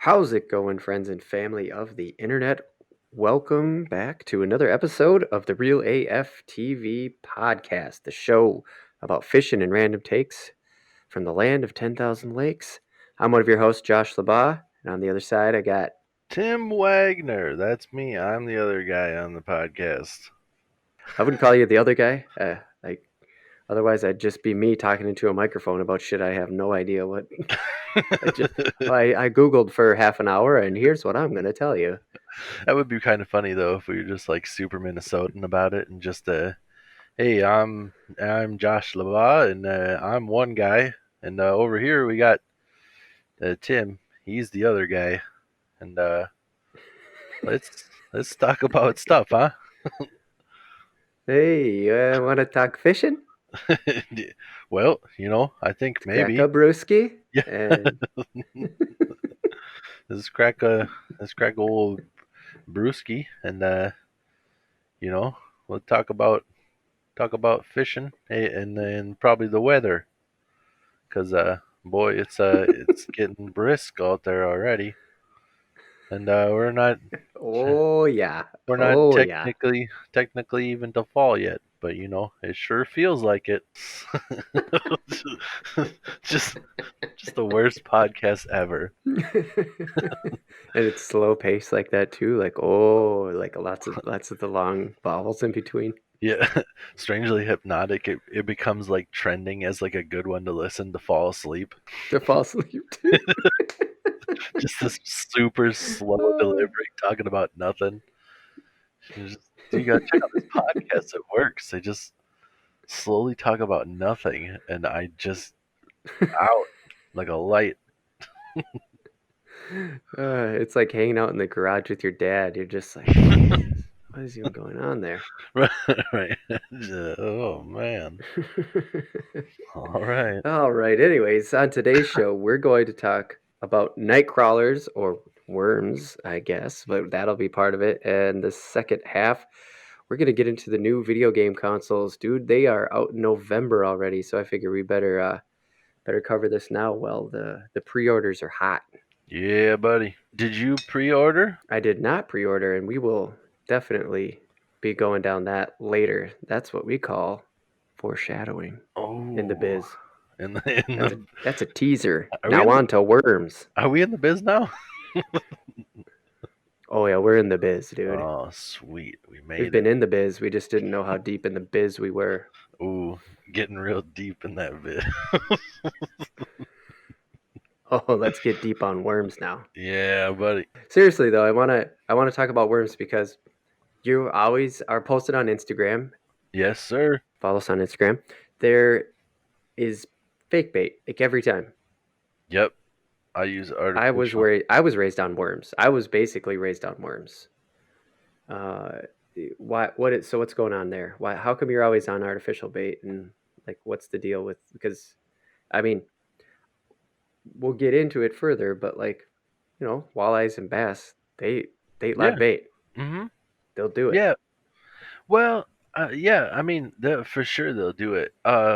How's it going, friends and family of the internet? Welcome back to another episode of the Real AF TV podcast, the show about fishing and random takes from the land of 10,000 lakes. I'm one of your hosts, Josh LaBaw, and on the other side, I got Tim Wagner, that's me. I'm the other guy on the podcast. I wouldn't call you the other guy. Otherwise, I'd just be me talking into a microphone about shit I have no idea what. I Googled for half an hour, and here's what I'm going to tell you. That would be kind of funny though if we were just like super Minnesotan about it and just hey, I'm Josh LaBaw and I'm one guy and over here we got Tim. He's the other guy and let's talk about stuff, huh? Hey, you want to talk fishing? Well, I think Crack maybe a brewski? yeah. And Let's crack old brewski and we'll talk about fishing and then probably the weather because boy it's getting brisk out there already and oh yeah, we're not oh yeah. technically even to fall yet, but it sure feels like it. just just the worst podcast ever. And it's slow pace like that too. Like lots of the long vowels in between. Yeah. Strangely hypnotic. It becomes like trending as like a good one to listen to fall asleep. To fall asleep too. Just this super slow delivery talking about nothing. You gotta check out this podcast. It works. They just slowly talk about nothing, and I just out like a light. It's like hanging out in the garage with your dad. You're just like, what is even going on there? Right. Oh man. All right. All right. Anyways, on today's show, we're going to talk about Nightcrawlers or worms, I guess, but that'll be part of it. And the second half, we're going to get into the new video game consoles. Dude, they are out in November already, so I figure we better cover this now while the pre-orders are hot. Yeah, buddy. Did you pre-order? I did not pre-order, and we will definitely be going down that later. That's what we call foreshadowing in the biz. That's a teaser. Now on to worms. Are we in the biz now? Oh yeah, we're in the biz, dude. Oh, sweet. We've been in the biz. We just didn't know how deep in the biz we were. Ooh, getting real deep in that bit. Oh, let's get deep on worms now. Yeah, buddy. Seriously though, I wanna talk about worms because you always are posted on Instagram. Yes, sir. Follow us on Instagram. There is fake bait, like every time. Yep. I use artificial. I was raised on worms. I was basically raised on worms. So what's going on there? How come you're always on artificial bait, and like what's the deal with, because I mean, we'll get into it further, but like, walleyes and bass, they live bait. Mm-hmm. They'll do it. Yeah. Well, yeah, I mean, for sure they'll do it.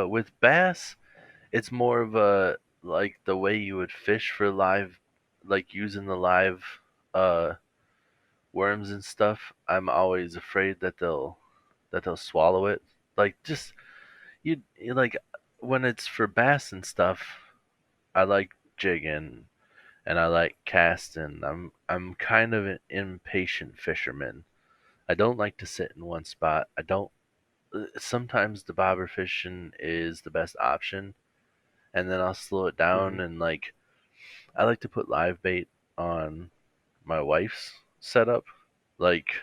With bass, it's more of a like the way you would fish for live, like using the live uh worms and stuff. I'm always afraid that they'll swallow it. Like just you like when it's for bass and stuff, I like jigging and I like casting. I'm kind of an impatient fisherman. I don't like to sit in one spot. I don't Sometimes the bobber fishing is the best option, and then I'll slow it down Mhm. and like I like to put live bait on my wife's setup. Like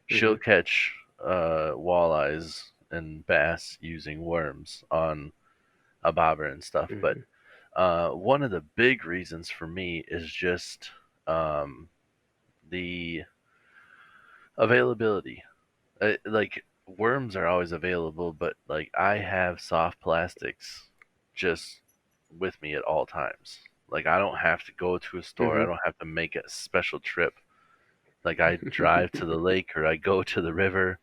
she'll Mhm. catch walleyes and bass using worms on a bobber and stuff. But Mhm. one of the big reasons for me is just um, the availability. Like worms are always available, but like I have soft plastics just with me at all times. Like I don't have to go to a store. I Mhm. don't have to make a special trip. Like I drive to the lake or I go to the river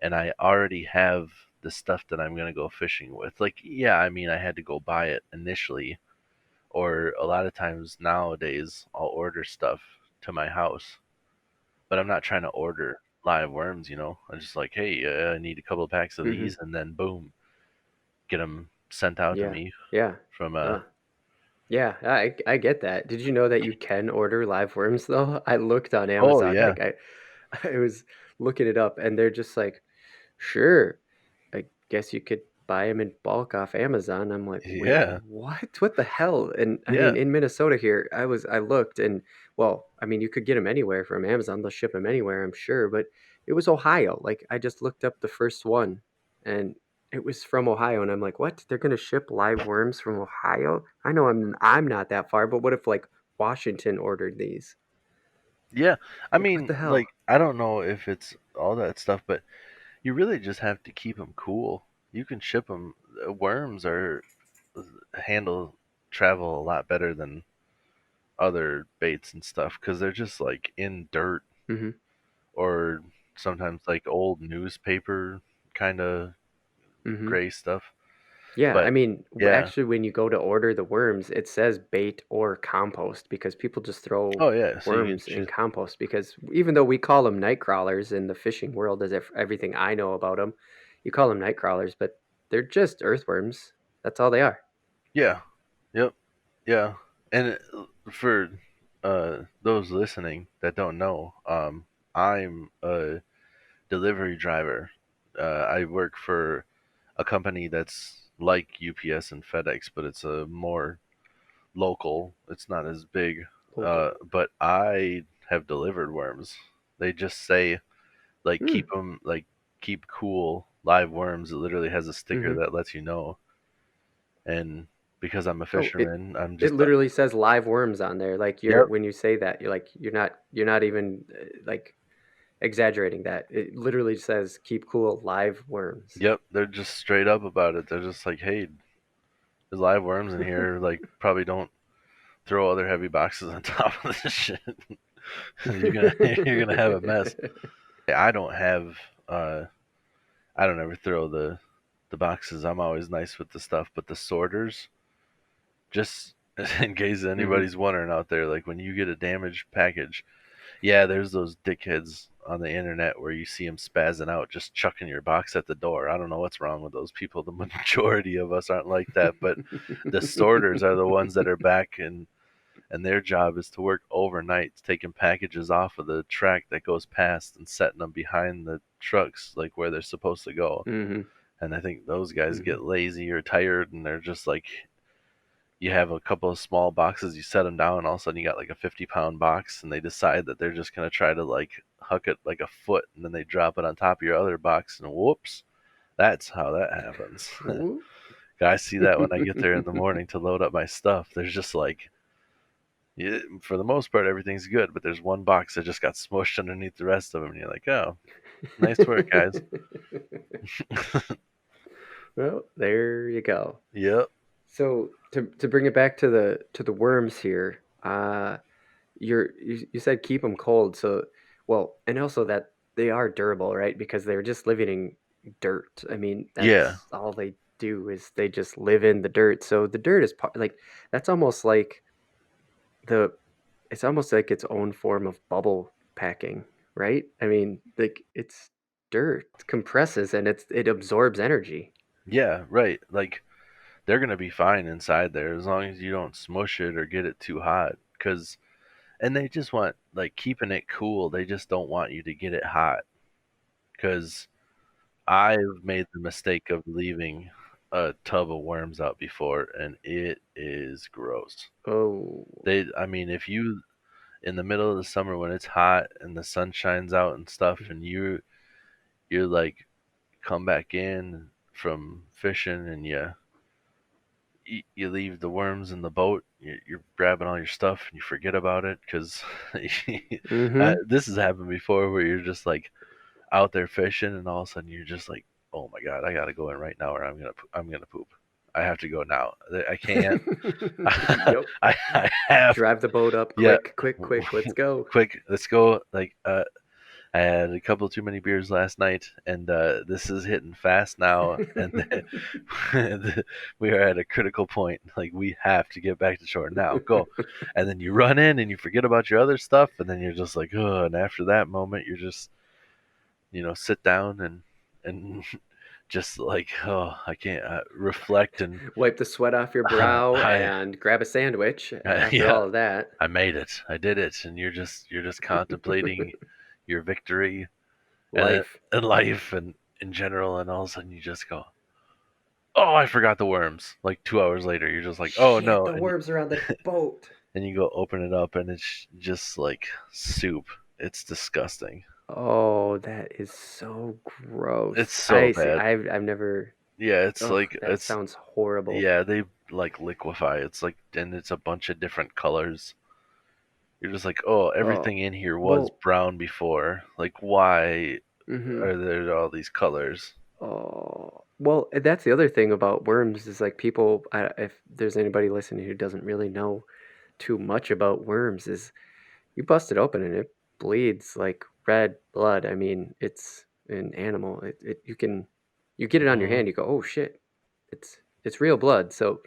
and I already have the stuff that I'm going to go fishing with. Like yeah, I mean I had to go buy it initially, Or a lot of times nowadays, I'll order stuff to my house, but I'm not trying to order live worms. I'm just like, hey, I need a couple of packs of Mm-hmm. these, and then boom, get them sent out to Yeah. me Yeah. from Uh, yeah, I get that. Did you know that you can order live worms though? I looked on Oh Amazon, yeah, like I was looking it up, and they're just like, sure, I guess you could buy them in bulk off Amazon. I'm like, wait, yeah, what? What the hell? And I yeah, mean, in Minnesota here, I looked, and well, I mean, you could get them anywhere from Amazon. They'll ship them anywhere, I'm sure, but it was Ohio. Like I just looked up the first one, and it was from Ohio, and I'm like, what? They're gonna ship live worms from Ohio? I know I'm not that far, but what if like Washington ordered these? yeah. I Like what mean, the hell? like, I don't know if it's all that stuff, but you really just have to keep them cool. You can ship them. Worms are handle travel a lot better than other baits and stuff because they're just like in dirt Hmm. or sometimes like old newspaper kind of Hmm. gray stuff. Yeah, I But mean, yeah, actually, when you go to order the worms, it says bait or compost because people just throw oh yeah, so you can worms in choose. compost. Because even though we call them night crawlers in the fishing world, as if everything I know about them, you call them night crawlers, but they're just earthworms. That's all they are. Yeah, yep, yeah. And for those listening that don't know, I'm a delivery driver. I work for a company that's like UPS and FedEx, but it's a more local. It's not as big. Local. But I have delivered worms. They just say like Hmm. keep cool live worms. It literally has a sticker Mm-hmm. that lets you know. And because I'm a Oh, fisherman, I'm it just literally says live worms on there. Like you're yep, when you say that, you're not even like exaggerating that. It literally says keep cool live worms. yep. They're just straight up about it. They're just like, hey, there's live worms in here. Like probably don't throw other heavy boxes on top of this shit. you're gonna you're gonna have a mess. I don't have uh I don't ever throw the boxes. I'm always nice with the stuff, but the sorters, just in case Hmm. anybody's wondering out there, like when you get a damaged package, yeah, there's those dickheads on the internet where you see them spazzing out, just chucking your box at the door. I don't know what's wrong with those people. The majority of us aren't like that, but the sorters are the ones that are back and their job is to work overnight, taking packages off of the track that goes past and setting them behind the trucks, like where they're supposed to go. Hmm. And I think those guys Hmm. get lazy or tired, and they're just like, you have a couple of small boxes, you set them down, and all of a sudden you got like a 50-pound box, and they decide that they're just gonna try to like huck it like a foot, and then they drop it on top of your other box, and whoops, that's how that happens. Ooh. I see that when I get there in the morning to load up my stuff. There's just like, yeah, for the most part, everything's good, but there's one box that just got smushed underneath the rest of them, and you're like, oh, nice work, guys. Well, there you go. Yep. So to bring it back to the worms here, you said keep them cold. So well, and also that they are durable, right? Because they're just living in dirt. I mean, Yeah. that's all they do is they just live in the dirt. So the dirt is like that's almost like the it's almost like its own form of bubble packing, right? I mean, like it's dirt compresses and it absorbs energy. Yeah, right. Like they're gonna be fine inside there as long as you don't smush it or get it too hot. Cause and they just want like keeping it cool. They just don't want you to get it hot. Cause I've made the mistake of leaving a tub of worms out before, and it is gross. Oh. I mean, if you in the middle of the summer when it's hot and the sun shines out and stuff, and you're like come back in from fishing and you leave the worms in the boat. You're grabbing all your stuff and you forget about it because Mm-hmm. this has happened before where you're just like out there fishing and all of a sudden you're just like, oh my god, I gotta go in right now or I'm gonna poop. I have to go now. I can't. Yep. I have Drive the boat up yeah. quick, quick, quick. Let's go. Quick, let's go. Like I had a couple too many beers last night, and this is hitting fast now. And we are at a critical point. Like, we have to get back to shore now. Go. And then you run in and you forget about your other stuff, and then you're just like, oh. And after that moment, you're just, sit down and just like, oh, I can't reflect and Wipe the sweat off your brow I, and grab a sandwich after yeah, all of that. I made it. I did it. And you're just contemplating your victory and Life. in life and in general, and all of a sudden you just go, oh, I forgot the worms. Like 2 hours later, you're just like, oh Shit, no, the worms are on the boat. and you go open it up, and it's just like soup. It's disgusting. Oh, that is so It's gross. so I see. bad. I've never. Yeah, it's Oh, like that it's sounds horrible. yeah, they like liquefy. It's like, and it's a bunch of different colors. You're just like, oh, Oh, everything in here was well. brown before. Like, why Mm-hmm. are there all these colors? Oh, well, that's the other thing about worms is like people. If there's anybody listening who doesn't really know too much about worms, is you bust it open and it bleeds like red blood. I mean, it's an animal. You get it on your Hmm. hand. You go, oh shit, it's real blood. So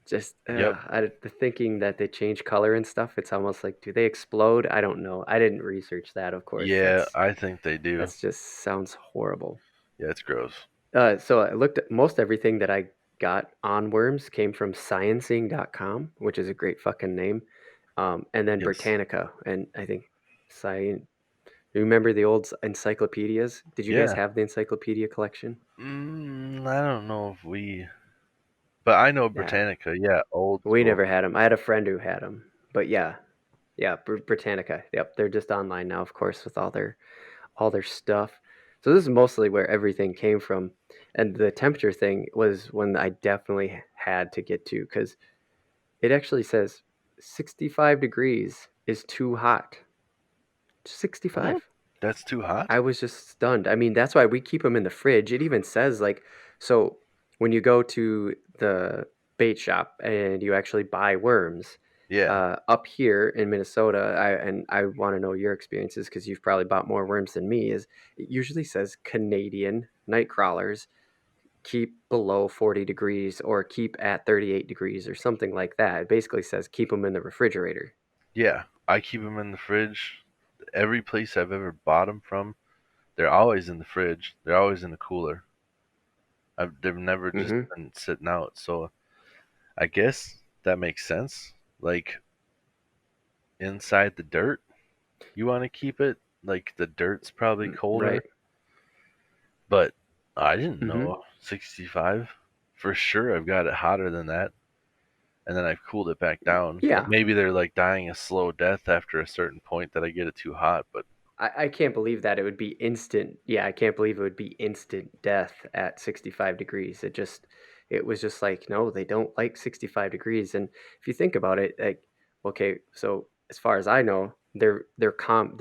just Yep. the thinking that they change color and stuff. It's almost like, do they explode? I don't know. I didn't research that. Of course, Yeah, I think they do. that's just sounds horrible. Yeah, it's gross. So I looked at most everything that I got on worms came from sciencing.com, which is a great fucking name. And then Yes. Britannica. And I think Science. Remember the old encyclopedias? Did you guys Yeah. have the encyclopedia collection? I don't know if but I know Yeah. Britannica. Yeah, old We school. never had them. I had a friend who had them. But yeah. Yeah, Britannica. Yep, they're just online now, of course, with all their stuff. So this is mostly where everything came from. And the temperature thing was one that I definitely had to get to because it actually says 65 degrees is too hot. What? 65. That's too hot? I was just stunned. I mean, that's why we keep them in the fridge. It even says, like, so when you go to the bait shop and you actually buy worms, Yeah. up here in Minnesota, I want to know your experiences because you've probably bought more worms than me. Is it usually says Canadian Nightcrawlers keep below 40 degrees or keep at 38 degrees or something like that. It basically says keep them in the refrigerator. Yeah. I keep them in the fridge. Every place I've ever bought them from, they're always in the fridge. They're always in the cooler. They've never just Mm-hmm. been sitting out. So I guess that makes sense. Like, inside the dirt, you want to keep it. Like, the dirt's probably Right. colder. But I didn't Mm-hmm. know 65. For sure, I've got it hotter than that, and then I've cooled it back down. But Yeah. maybe they're like dying a slow death after a certain point that I get it too hot. But I can't believe that it would be instant. Yeah, I can't believe it would be instant death at 65 degrees. It was just like, no, they don't like 65 degrees. And if you think about it, like, okay, so as far as I know, they're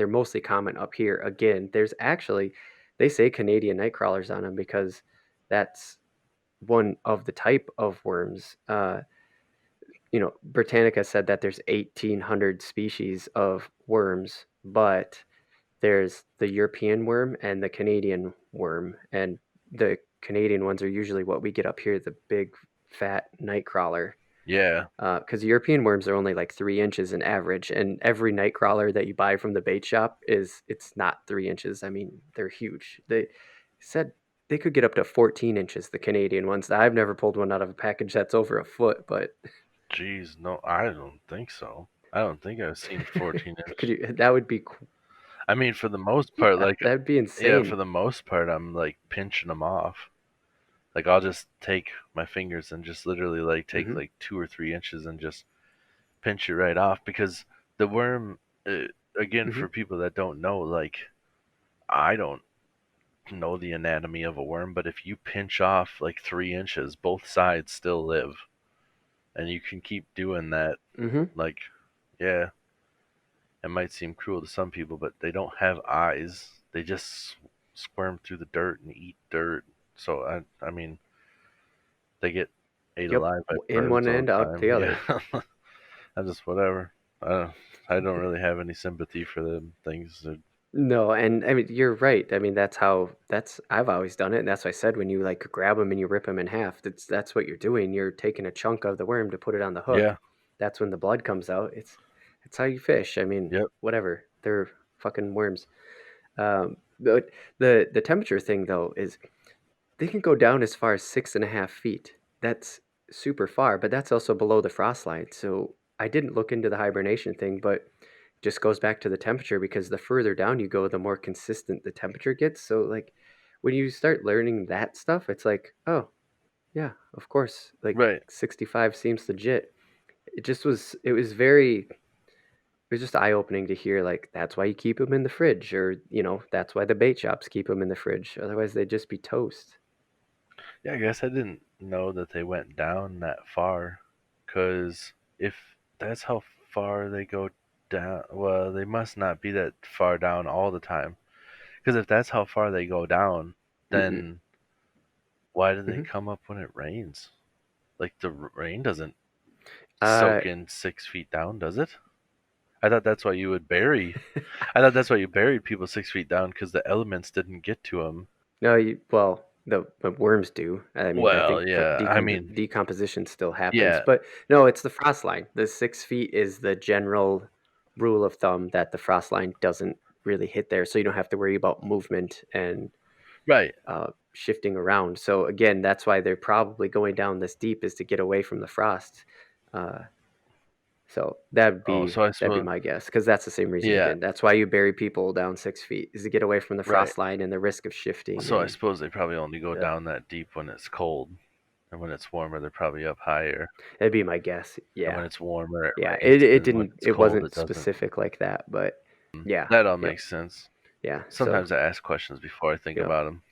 mostly common up here. Again, there's actually, they say Canadian night crawlers on them because that's one of the type of worms. Britannica said that there's 1,800 species of worms, but there's the European worm and the Canadian worm, and the Canadian ones are usually what we get up here, the big fat night crawler. yeah, Because European worms are only like 3 inches in average, and every night crawler that you buy from the bait shop it's not 3 inches. I mean, they're huge. They said they could get up to 14 inches. The Canadian ones. I've never pulled one out of a package that's over a foot, but geez, no, I don't think so. I don't think I've seen 14 could inch. you? That would be I mean, for the most part, like, that'd be yeah, for insane. the most part, I'm like pinching them off. Like, I'll just take my fingers and just literally like take Hmm. like 2 or 3 inches and just pinch it right off because the worm, again, Hmm. for people that don't know, like, I don't know the anatomy of a worm, but if you pinch off like 3 inches, both sides still live, and you can keep doing that. Hmm. Like, yeah, it might seem cruel to some people, but they don't have eyes. They just squirm through the dirt and eat dirt. So I mean, they get ate Yep, alive by in birds one all end, the out time. the Yeah, other. I just whatever. I don't really have any sympathy for them things. No, and I mean you're right. I mean that's I've always done it, and that's what I said when you like grab them and you rip them in half. That's what you're doing. You're taking a chunk of the worm to put it on the hook. Yeah. That's when the blood comes out. It's how you fish. I mean, Yep. whatever. They're fucking worms. But the temperature thing though is they can go down as far as 6.5 feet. That's super far, but that's also below the frost line. So I didn't look into the hibernation thing, but it just goes back to the temperature because the further down you go, the more consistent the temperature gets. So like when you start learning that stuff, it's like, oh yeah, of course, like Right. 65 seems legit. It was just eye opening to hear like that's why you keep them in the fridge, or that's why the bait shops keep them in the fridge. Otherwise, they'd just be toast. Yeah, I guess I didn't know that they went down that far. Because if that's how far they go down, well, they must not be that far down all the time. Because if that's how far they go down, Mm-mm. then why do they Hmm. come up when it rains? Like the rain doesn't Uh, soak in 6 feet down, does it? I thought that's why you would bury. I thought that's why you buried people 6 feet down because the elements didn't get to them. no, well, the worms do. I mean, I think Well, yeah. I mean, decomposition still happens, yeah. but no, it's the frost line. The 6 feet is the general rule of thumb that the frost line doesn't really hit there, so you don't have to worry about movement and Right. shifting around. So again, that's why they're probably going down this deep is to get away from the frost. Uh, so that'd Oh, be so I that'd be suppose. my guess because that's the same reason Yeah. again. That's why you bury people down 6 feet is to get away from the Right. frost line and the risk of shifting So I and suppose they probably only go yeah. down that deep when it's cold, and when it's warmer, they're probably up higher. That'd be my guess. And Yeah. when it's warmer, it Yeah. rains, It and when didn't it's it cold, it wasn't doesn't. specific like that, but yeah. That all Yep. makes sense. Yeah. So, Sometimes I ask questions before I think yep. about them.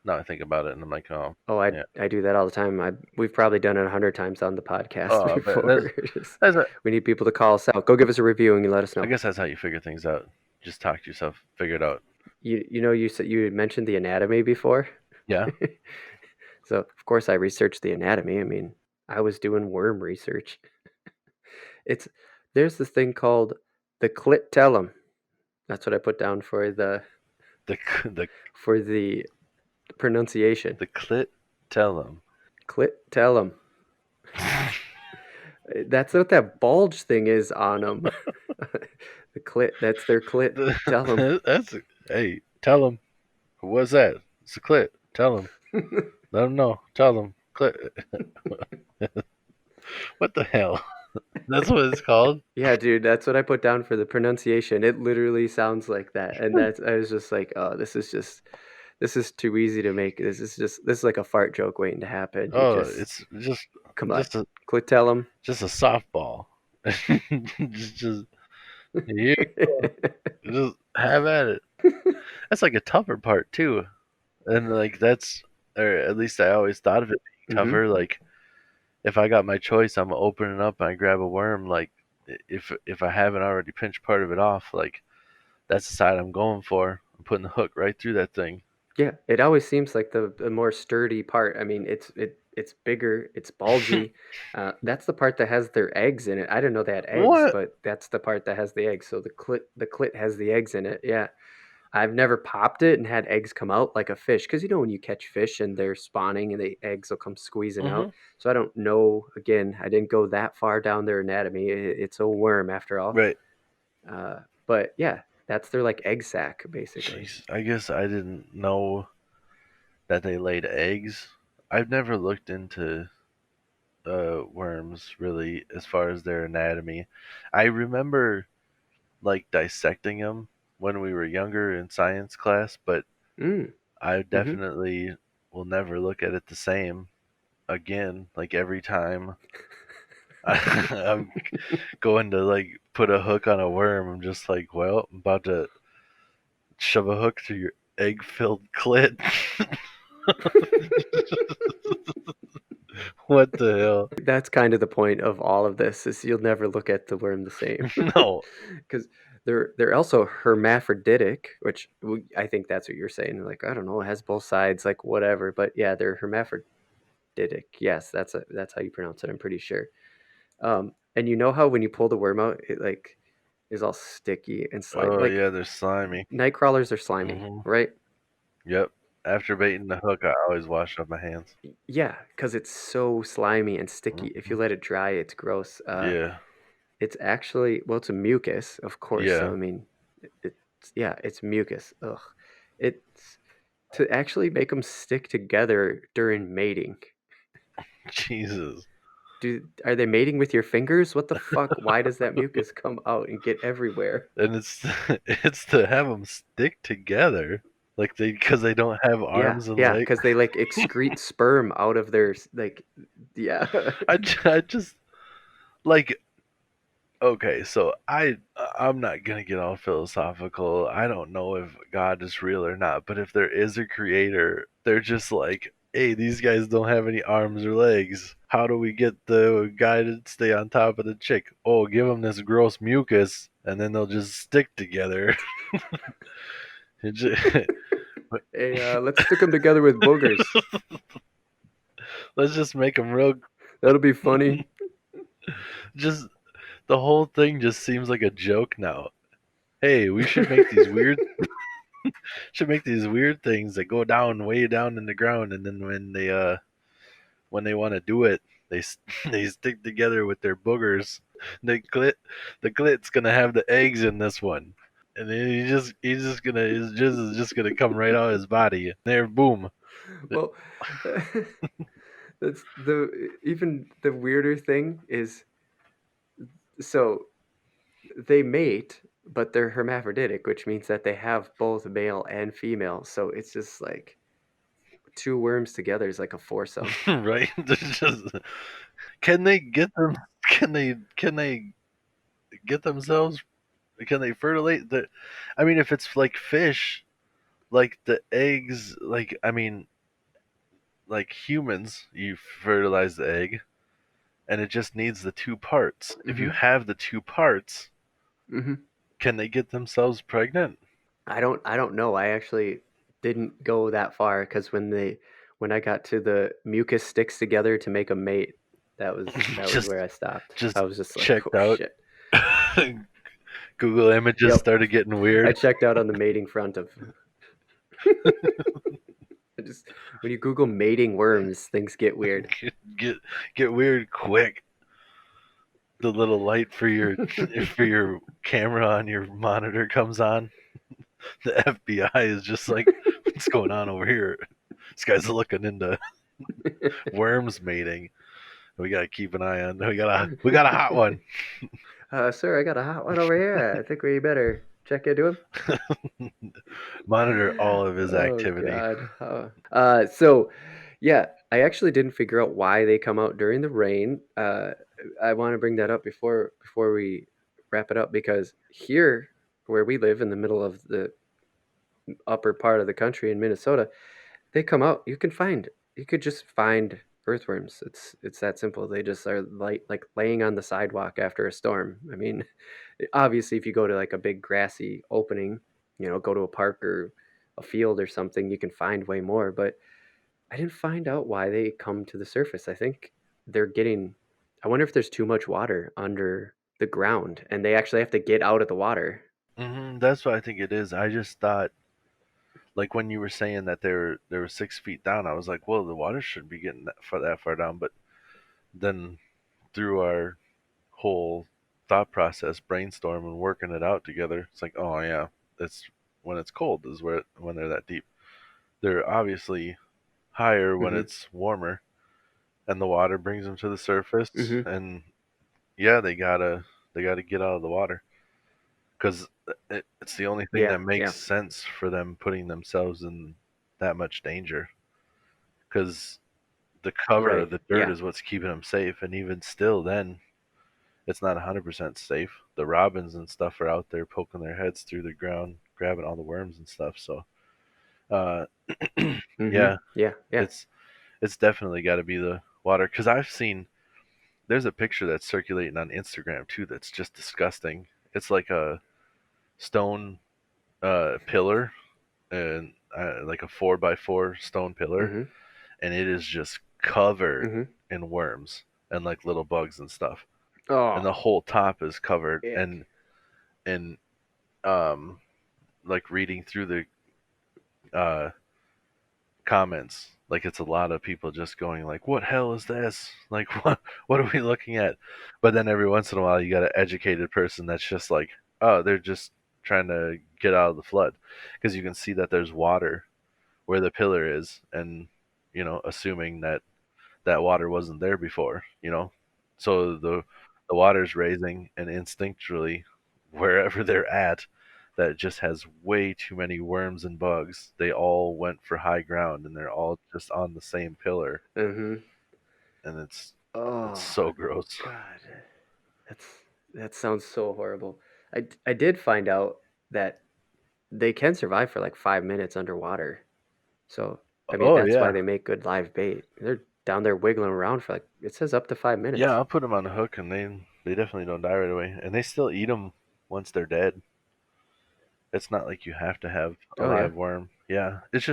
Now I think about it, and I'm like, oh, Oh, I yeah. I do that all the time. We've probably done it 100 times on the podcast Oh, but before. Just, that's a, we need people to call us out. Go give us a review and you let us I know. guess that's how you figure things out. Just talk to yourself, figure it out. You said you had mentioned the anatomy before. Yeah. So of course I researched the anatomy. I mean, I was doing worm research. It's there's this thing called the clitellum. That's what I put down The the for the pronunciation. the clit tell them. Clitellum. That's what that bulge thing is on them. The clit. That's their clit. Tell them. That's hey, tell them. What's that? It's a clit. Tell them. Let them know. Tell them. Clit. What the hell? That's what it's called. Yeah, dude, that's what I put down for the pronunciation. It literally sounds like that, and I was just like, oh, this is too easy to make. This is like a fart joke waiting to happen. You Oh, just it's just come on, just a clitellum. just a softball. just here, just have at it. That's like a tougher part too, and like that's, or at least I always thought of it being Hmm. tougher. Like if I got my choice, I'm opening up and I grab a worm. Like if I haven't already pinched part of it off, like that's the side I'm going for. I'm putting the hook right through that thing. Yeah, it always seems like the more sturdy part. I mean, it's bigger, it's bulgy. That's the part that has their eggs in it. I didn't know they had eggs, What? but that's the part that has the eggs. So the clit has the eggs in it. Yeah, I've never popped it and had eggs come out like a fish because when you catch fish and they're spawning and the eggs will come squeezing Mm-hmm. out. So I don't know. Again, I didn't go that far down their anatomy. It's a worm after all. Right. But yeah, that's their like egg sac basically. Jeez. I guess I didn't know that they laid eggs. I've never looked into worms really as far as their anatomy. I remember like dissecting them when we were younger in science class, but Mm. I Mm-hmm. definitely will never look at it the same again. Like every time I'm going to like put a hook on a worm, I'm just like, well, I'm about to shove a hook through your egg-filled clit. What the hell? That's kind of the point of all of this is you'll never look at the worm the same No. because they're also hermaphroditic, which I think that's what you're saying. Like I don't know, it has both sides, like whatever. But yeah, they're hermaphroditic. Yes, that's how you pronounce it. I'm pretty sure. And you know how when you pull the worm out, it like is all sticky and slimy. Oh Like yeah, they're slimy. Nightcrawlers are slimy, Hmm. right? Yep. After baiting the hook, I always wash off my hands. Yeah, because it's so slimy and sticky. If you Hmm. let it dry, it's gross. Yeah. It's actually, well, it's a mucus, of course. So Yeah. I mean, it's yeah, it's mucus. Ugh, it's to actually make them stick together during mating. Jesus. Are they mating with your fingers? What the fuck? Why does that mucus come out and get everywhere? And it's it's to have them stick together, like they because they don't have Yeah, arms and yeah, legs. because they like excrete sperm out of their like, yeah. I just like okay, so I'm not gonna get all philosophical. I don't know if God is real or not, but if there is a creator, they're just like, hey, these guys don't have any arms or legs. How do we get the guy to stay on top of the chick? Oh, give them this gross mucus, and then they'll just stick together. It ju- Hey, let's stick them together with boogers. Let's just make them real. That'll be funny. Just the whole thing just seems like a joke now. Hey, we should make these weird things that go down way down in the ground, and then when they want to do it, they they stick together with their boogers. The glit's gonna have the eggs in this one, and then he's just gonna his jizz is just gonna come right out of his body. There, boom. Well, that's the even the weirder thing is, so they mate, but they're hermaphroditic, which means that they have both male and female. So it's just like two worms together is like a foursome. Right? Just, can they get them? Can they get themselves? Can they fertilate? I mean, if it's like fish, like the eggs, like I mean, like humans, you fertilize the egg, and it just needs the two parts. If you Hmm. have the two parts, Hmm. can they get themselves pregnant? I don't know. I actually didn't go that far because when I got to the mucus sticks together to make a mate, that was just where I stopped. I just was just like, checked oh out. shit. Google Images Yep. started getting I weird. checked out on the mating front of. I just when you Google mating worms, things get weird. get get weird quick. The little light for your camera on your monitor comes on. The FBI is just like, what's going on over here? This guy's looking into worms mating. We gotta keep an eye on. We got a hot one. Sir, I got a hot one over here. I think we better check into him. Monitor all of his Oh activity. God. So yeah, I actually didn't figure out why they come out during the rain. I want to bring that up before we wrap it up because here, where we live in the middle of the upper part of the country in Minnesota, they come out. You could just find earthworms. It's that simple. They just are like laying on the sidewalk after a storm. I mean, obviously, if you go to like a big grassy opening, go to a park or a field or something, you can find way more. But I didn't find out why they come to the surface. I think they're getting. I wonder if there's too much water under the ground, and they actually have to get out of the water. That's what I think it is. I just thought, like when you were saying that they were 6 feet down, I was like, well, the water shouldn't be getting that far down. But then through our whole thought process, brainstorm and working it out together, it's like, oh yeah, it's when it's cold is when they're that deep. They're obviously higher when Hmm. it's warmer, and the water brings them to the surface, Hmm. and yeah, they gotta get out of the water because it's the only thing Yeah, that makes yeah, sense for them putting themselves in that much danger. Because the cover, right, the dirt yeah. is what's keeping them safe, and even still, then it's not 100% safe. The robins and stuff are out there poking their heads through the ground, grabbing all the worms and stuff. So, uh, Hmm. yeah, Yeah, yeah. it's it's definitely got to be the water. Because I've seen there's a picture that's circulating on Instagram too that's just disgusting. It's like a stone pillar and like a 4x4 stone pillar, Hmm. and it is just covered Hmm. in worms and like little bugs and stuff, and Oh, the whole top is covered, ick. and um like reading through the uh comments, like it's a lot of people just going like, "What hell is this? Like, what are we looking at?" But then every once in a while, you got an educated person that's just like, "Oh, they're just trying to get out of the flood," because you can see that there's water where the pillar is, and assuming that that water wasn't there before, so the water's raising, and instinctually, wherever they're at, that just has way too many worms and bugs. They all went for high ground, and they're all just on the same pillar, Mm-hmm. and it's Oh so gross. God, that's that sounds so horrible. I did find out that they can survive for like 5 minutes underwater. So I mean Oh that's why yeah, they make good live bait. They're down there wiggling around for like it says up to five yeah. minutes. I'll put them on a hook, and they definitely don't die right away, and they still eat them once they're dead. It's not like you have to have a Oh yeah. live worm. Yeah, it's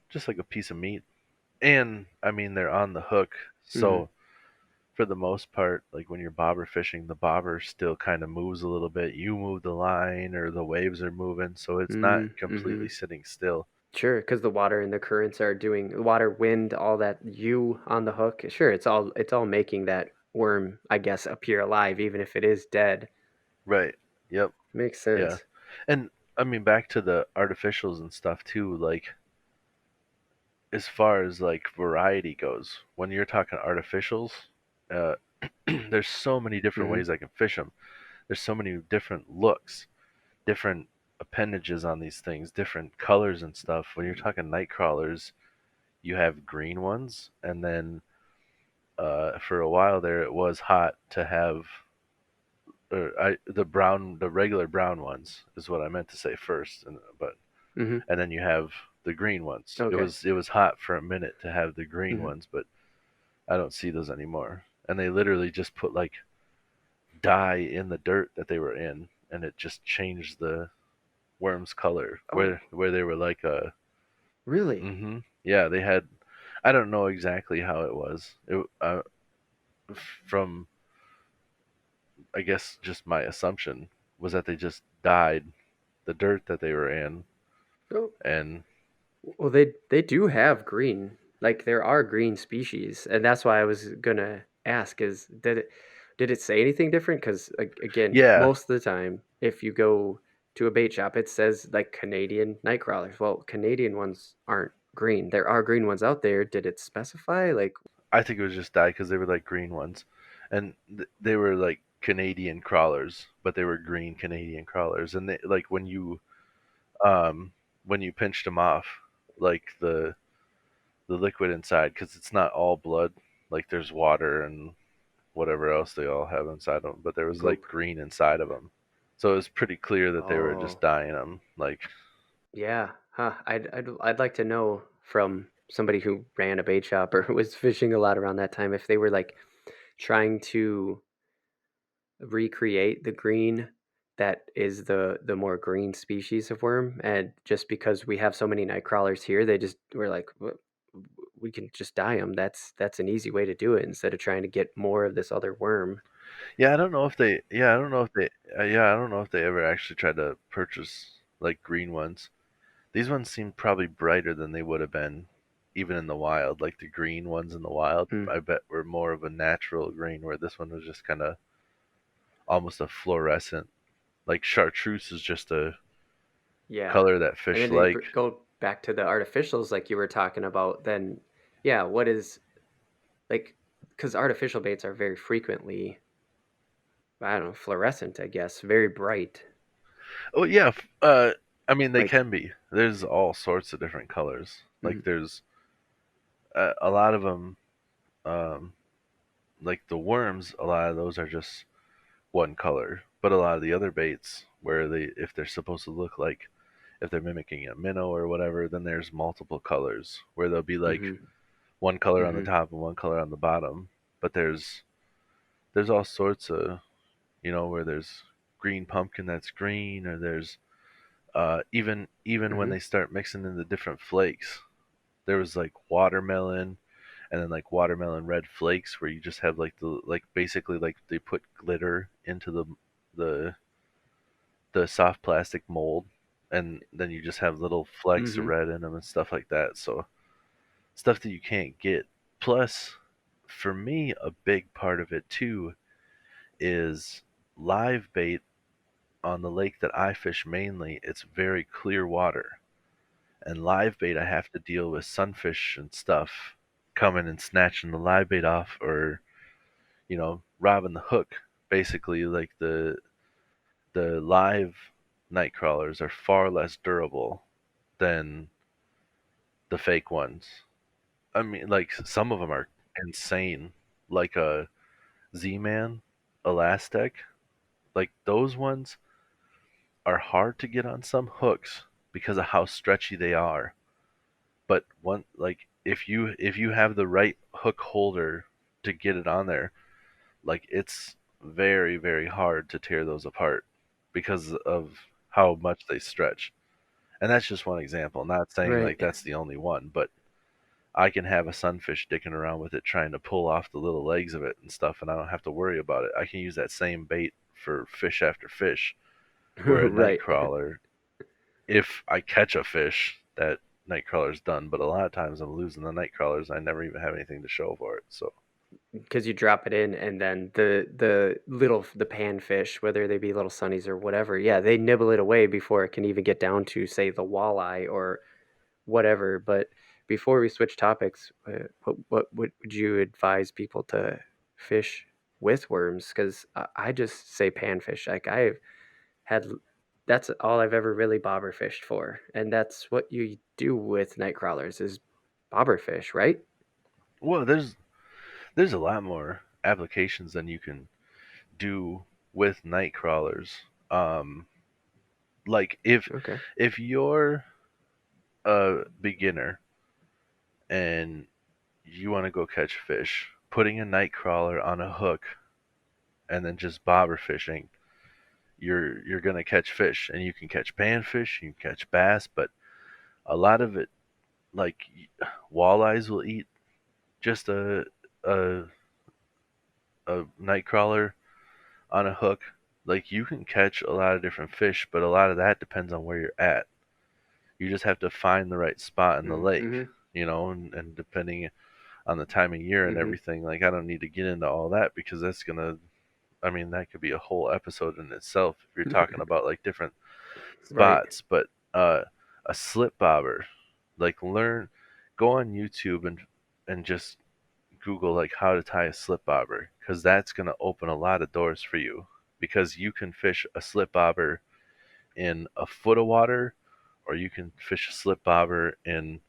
just like a piece of meat. And I mean, they're on the hook, Mm-hmm. so for the most part, like when you're bobber fishing, the bobber still kind of moves a little bit. You move the line, or the waves are moving, so it's not Mm-hmm. completely sitting still. Sure, because the water and the currents are doing the water, wind, all that. You on the hook. Sure, it's all making that worm, I guess, appear alive, even if it is dead. Right. Yep. Makes Yeah. sense. And I mean, back to the artificials and stuff too. Like, as far as like variety goes, when you're talking artificials, uh, there's so many different Mm-hmm. ways I can fish them. There's so many different looks, different appendages on these things, different colors and stuff. When you're talking night crawlers, you have green ones, and then for a while there, it was hot to have the regular brown ones is what I meant to say first, Mm-hmm. and then you have the green ones. It Okay. was hot for a minute to have the green Mm-hmm. ones, but I don't see those anymore. And they literally just put like dye in the dirt that they were in, and it just changed the worm's color Oh, where they were like a. really? Yeah, they had. I don't know exactly how it was. From I guess just my assumption was that they just dyed the dirt that they were in, Oh, and well, they do have green. Like there are green species, and that's why I was gonna ask: is did it say anything different? Because again, yeah, most of the time, if you go to a bait shop, it says like Canadian night crawlers. Well, Canadian ones aren't green. There are green ones out there. Did it specify? Like, I think it was just dyed because they were like green ones, and they were like Canadian crawlers, but they were green Canadian crawlers, and they like um when you pinched them off, like the liquid inside, because it's not all blood. Like there's water and whatever else they all have inside them, but there was like poop? green inside of them, so it was pretty clear that they were just Oh, dyeing them. Like, yeah. Huh. I'd like to know from somebody who ran a bait shop or was fishing a lot around that time if they were like trying to recreate the green that is the more green species of worm, and just because we have so many night crawlers here, they just were like, We can just dye them. That's an easy way to do it instead of trying to get more of this other worm." yeah, I don't know if they, yeah, I don't know if they, yeah, I don't know if they ever actually tried to purchase like green ones. These ones seem probably brighter than they would have been even in the wild. Like the green ones in the wild, Mm, I bet were more of a natural green, where this one was just kind of almost a fluorescent. Like chartreuse is just a yeah, color that and fish then they like. go back to the artificials like you were talking about. Then, yeah, what is like because artificial baits are very frequently, I don't know, fluorescent, I guess, very bright. Oh yeah, I mean they Like, can be. There's all sorts of different colors. Like mm, there's a lot of them. Um, like the worms, a lot of those are just one color, but a lot of the other baits, where if they're supposed to look like, if they're mimicking a minnow or whatever, then there's multiple colors where there'll be like mm-hmm, one color on the mm-hmm, top and one color on the bottom. But there's all sorts of, where there's green pumpkin that's green, or there's even when mm-hmm. they start mixing in the different flakes, there was like watermelon, and then like watermelon red flakes, where you just have like basically like they put glitter into the the soft plastic mold, and then you just have little flecks of Mm-hmm. red in them and stuff like that. So stuff that you can't get. Plus, for me, a big part of it too is live bait on the lake that I fish mainly. It's very clear water, and live bait I have to deal with sunfish and stuff coming and snatching the live bait off, or robbing the hook. Basically, like the live night crawlers are far less durable than the fake ones. I mean, like some of them are insane, like a Z-Man Elastic. Like those ones are hard to get on some hooks because of how stretchy they are. But one like if you have the right hook holder to get it on there, like it's very very hard to tear those apart because of how much they stretch. And that's just one example. Not saying like Right. that's the only one, but I can have a sunfish dicking around with it trying to pull off the little legs of it and stuff, and I don't have to worry about it. I can use that same bait for fish after fish. Where a night Right. crawler, if I catch a fish, that night crawler's done. But a lot of times I'm losing the night crawlers. I never even have anything to show for it. So Because you drop it in, and then the panfish, whether they be little sunnies or whatever, yeah, they nibble it away before it can even get down to, say, the walleye or whatever. But before we switch topics, what would you advise people to fish with worms? Because I just say panfish. Like I've had, that's all I've ever really bobber fished for, and that's what you do with night crawlers is bobber fish, right? well, there's a lot more applications than you can do with night crawlers. Um, like Okay. if you're a beginner and you want to go catch fish, putting a night crawler on a hook and then just bobber fishing, you're gonna catch fish, and you can catch panfish, you can catch bass, but a lot of it, like walleyes, will eat just a a night crawler on a hook. Like you can catch a lot of different fish, but a lot of that depends on where you're at. You just have to find the right spot in the lake, Mm-hmm. and depending on the time of year and Mm-hmm. everything. Like I don't need to get into all that because I mean, that could be a whole episode in itself if you're talking about like different Right. spots. But a slip bobber, like go on YouTube and just Google like how to tie a slip bobber, because that's gonna open a lot of doors for you, because you can fish a slip bobber in a foot of water, or you can fish a slip bobber in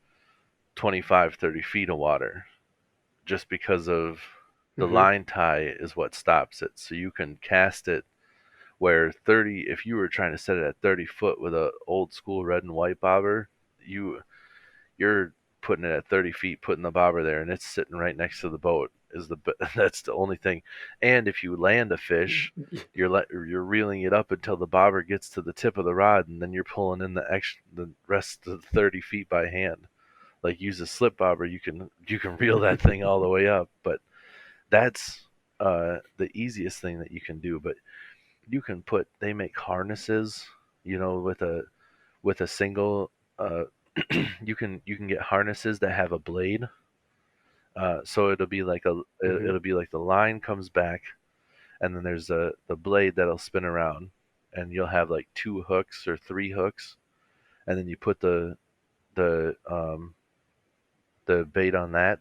25-30 feet of water, just because of the Mm-hmm. line tie is what stops it. So you can cast it where 30, if you were trying to set it at 30 foot with a old school red and white bobber, you're putting it at 30 feet, putting the bobber there, and it's sitting right next to the boat. That's the only thing. And if you land a fish, you're reeling it up until the bobber gets to the tip of the rod, and then you're pulling in the rest of the 30 feet by hand. Like use a slip bobber, you can reel that thing all the way up. But that's the easiest thing that you can do. But they make harnesses, with a single. You can get harnesses that have a blade. So Mm-hmm. it'll be like the line comes back, and then there's the blade that'll spin around, and you'll have like two hooks or three hooks, and then you put the bait on that,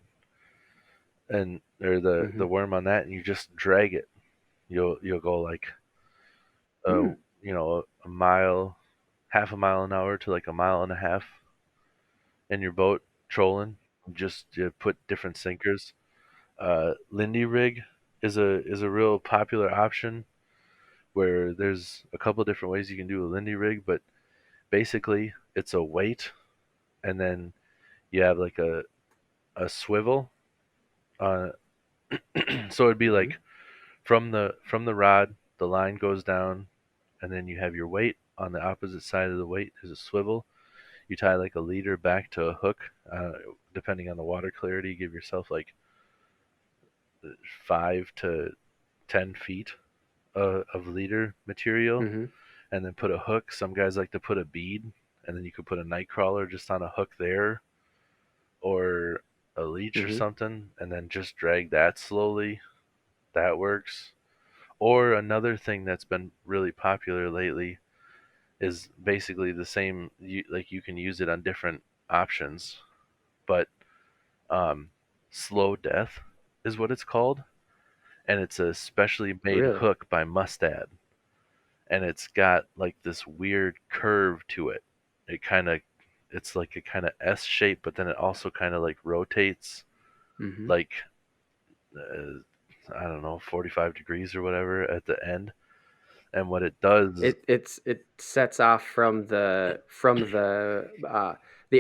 and or the Mm-hmm. worm on that, and you just drag it. You'll go like uh Mm. a mile, half a mile an hour to like a mile and a half in your boat trolling. Just put different sinkers. Lindy rig is a real popular option, where there's a couple different ways you can do a Lindy rig, but basically it's a weight, and then you have like a swivel. Uh, so it'd be Mm-hmm. like from the rod, the line goes down, and then you have your weight on the opposite side of the weight is a swivel. You tie like a leader back to a hook, depending on the water clarity. Give yourself like 5 to 10 feet of leader material, Mm-hmm. and then put a hook. Some guys like to put a bead, and then you could put a Nightcrawler just on a hook there, or a leech or Mm-hmm. something, and then just drag that slowly. That works. Or another thing that's been really popular lately is basically the same. Like you can use it on different options, but um, slow death is what it's called, and it's a specially made Really? hook by Mustad, and it's got like this weird curve to it. It kind of, it's like a kind of S shape, but then it also kind of like rotates Mm-hmm. like I don't know, 45 degrees or whatever at the end. And what it does, It sets off from the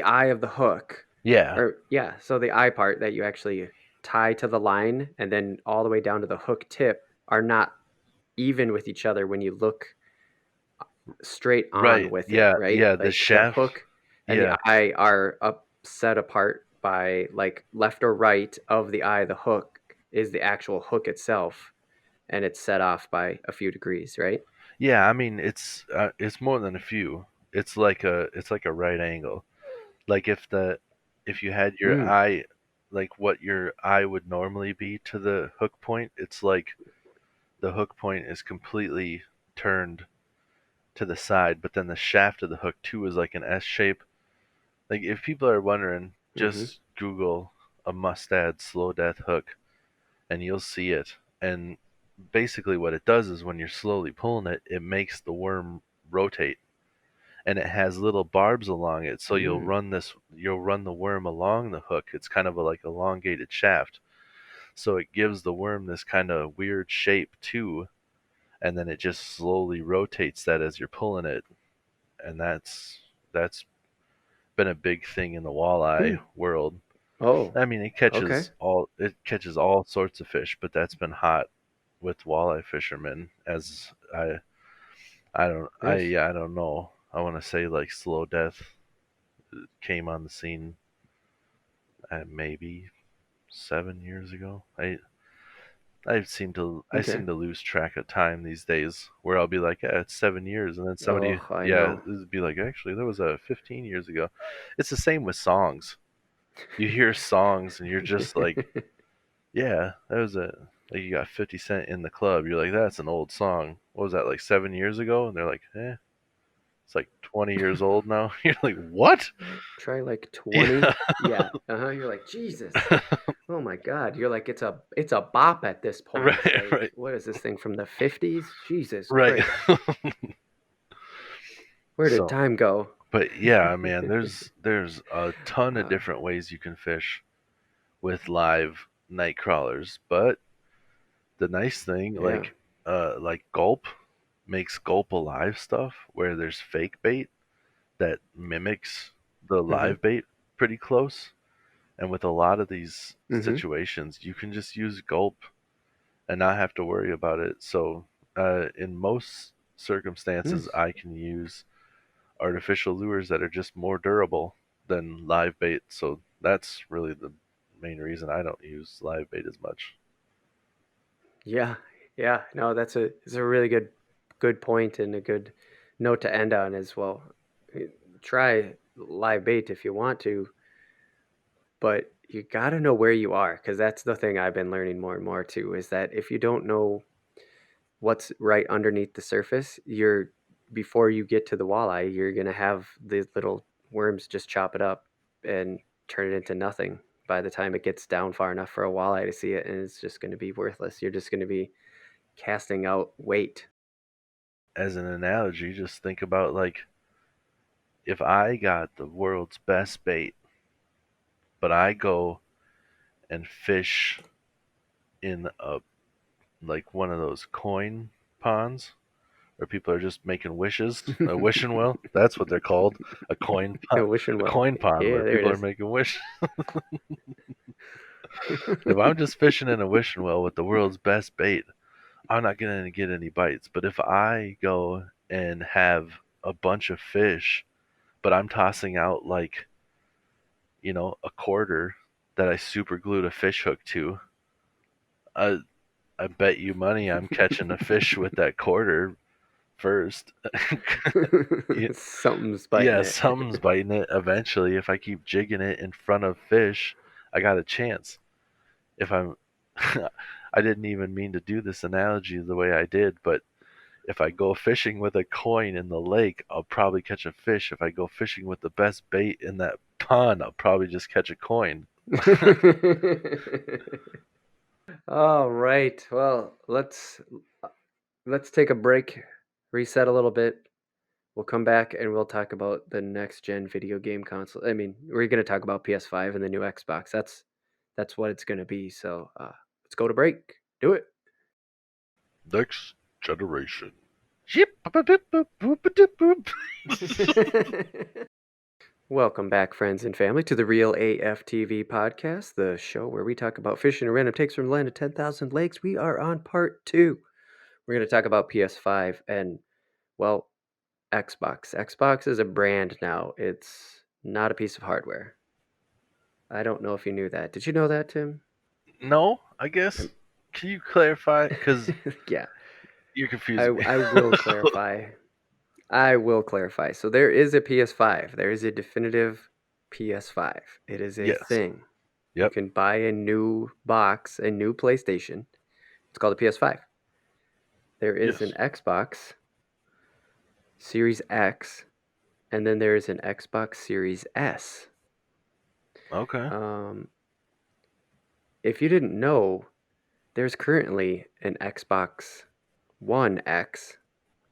eye of the hook, yeah, or yeah, so the eye part that you actually tie to the line and then all the way down to the hook tip are not even with each other when you look straight on right, with it, yeah, right? yeah, the Like the shaft, hook and the yeah, eye are up set apart by like left or right of the eye. The hook is the actual hook itself, and it's set off by a few degrees, right? yeah. I mean, it's more than a few. It's like a right angle. Like if you had your Mm, eye, like what your eye would normally be to the hook point, it's like the hook point is completely turned to the side, but then the shaft of the hook too is like an S shape. Like if people are wondering, mm-hmm, just Google a Mustad slow death hook and you'll see it. And basically what it does is when you're slowly pulling it, it makes the worm rotate, and it has little barbs along it. So mm, you'll run the worm along the hook. It's kind of a like elongated shaft. So it gives the worm this kind of weird shape too, and then it just slowly rotates that as you're pulling it. And that's been a big thing in the walleye mm. world. Oh, I mean, okay. it catches all sorts of fish, but that's been hot with walleye fishermen. As Yes. yeah, I don't know. I want to say like slow death came on the scene at maybe 7 years ago. I Okay. seem to lose track of time these days. Where I'll be like, yeah, it's 7 years, and then Oh, somebody, I yeah, know. this would be like, actually, that was 15 years ago. It's the same with songs. You hear songs, and you're just like, yeah, that was like you got 50 Cent in the club. You're like, that's an old song. What was that, like 7 years ago? And they're like, it's like 20 years old now. You're like, what? Try like Yeah, 20. Yeah. Uh-huh. You're like, Jesus. Oh my God. You're like, it's a bop at this point. right, Like, right, what is this thing from the 50s? Jesus right. Christ. Where did So, time go? but yeah, man, there's a ton of uh, different ways you can fish with live night crawlers. But the nice thing, yeah. like Gulp makes Gulp alive stuff where there's fake bait that mimics the Mm-hmm. live bait pretty close. And with a lot of these Mm-hmm. situations, you can just use Gulp and not have to worry about it. So, in most circumstances, Nice. I can use artificial lures that are just more durable than live bait. So that's really the main reason I don't use live bait as much. Yeah. Yeah. No, it's a really good point and a good note to end on as well. Try live bait if you want to, but you got to know where you are, because that's the thing I've been learning more and more too, is that if you don't know what's right underneath the surface, you're before you get to the walleye, you're going to have the little worms just chop it up and turn it into nothing by the time it gets down far enough for a walleye to see it, and it's just going to be worthless. You're just going to be casting out weight. As an analogy, just think about like if I got the world's best bait, but I go and fish in a like one of those coin ponds where people are just making wishes, a wishing well. That's what they're called, a coin pond, Wishing a well. coin pond Yeah, where there it people are is. making wishes. If I'm just fishing in a wishing well with the world's best bait, I'm not going to get any bites. But if I go and have a bunch of fish, but I'm tossing out like, a quarter that I super glued a fish hook to, I, I bet you money I'm catching a fish with that quarter first. Yeah, Something's biting yeah, it. something's biting it eventually. If I keep jigging it in front of fish, I got a chance. If I'm I didn't even mean to do this analogy the way I did, but if I go fishing with a coin in the lake, I'll probably catch a fish. If I go fishing with the best bait in that pond, I'll probably just catch a coin. All right. Well, let's take a break, reset a little bit. We'll come back and we'll talk about the next gen video game console. I mean, we're going to talk about PS5 and the new Xbox. That's what it's going to be. So, let's go to break. Do it. Next generation. Welcome back, friends and family, to the Real AF TV podcast, the show where we talk about fishing and random takes from the land of 10,000 lakes. We are on part 2. We're going to talk about PS5 and, well, Xbox. Xbox is a brand now. It's not a piece of hardware. I don't know if you knew that. Did you know that, Tim? No, I guess. Can you clarify? Because Yeah, you're I confusing me. will clarify. I will clarify. So there is a PS5. There is a definitive PS5. It is a Yes. thing. You Yep. can buy a new box, a new PlayStation. It's called a PS5. There is Yes. an Xbox Series X, and then there is an Xbox Series S. Okay. If you didn't know, there's currently an Xbox One X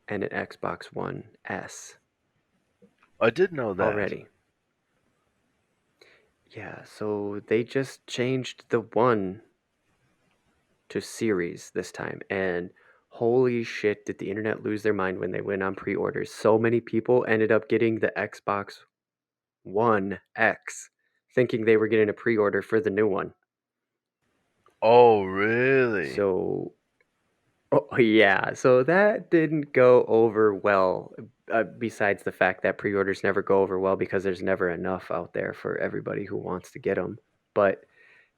and an Xbox One S I did know that. already. Yeah, so they just changed the one to series this time, and holy shit, did the internet lose their mind when they went on pre-orders. So many people ended up getting the Xbox One X thinking they were getting a pre-order for the new one. Oh, really? So, oh, yeah, so that didn't go over well. Besides the fact that pre-orders never go over well because there's never enough out there for everybody who wants to get them. But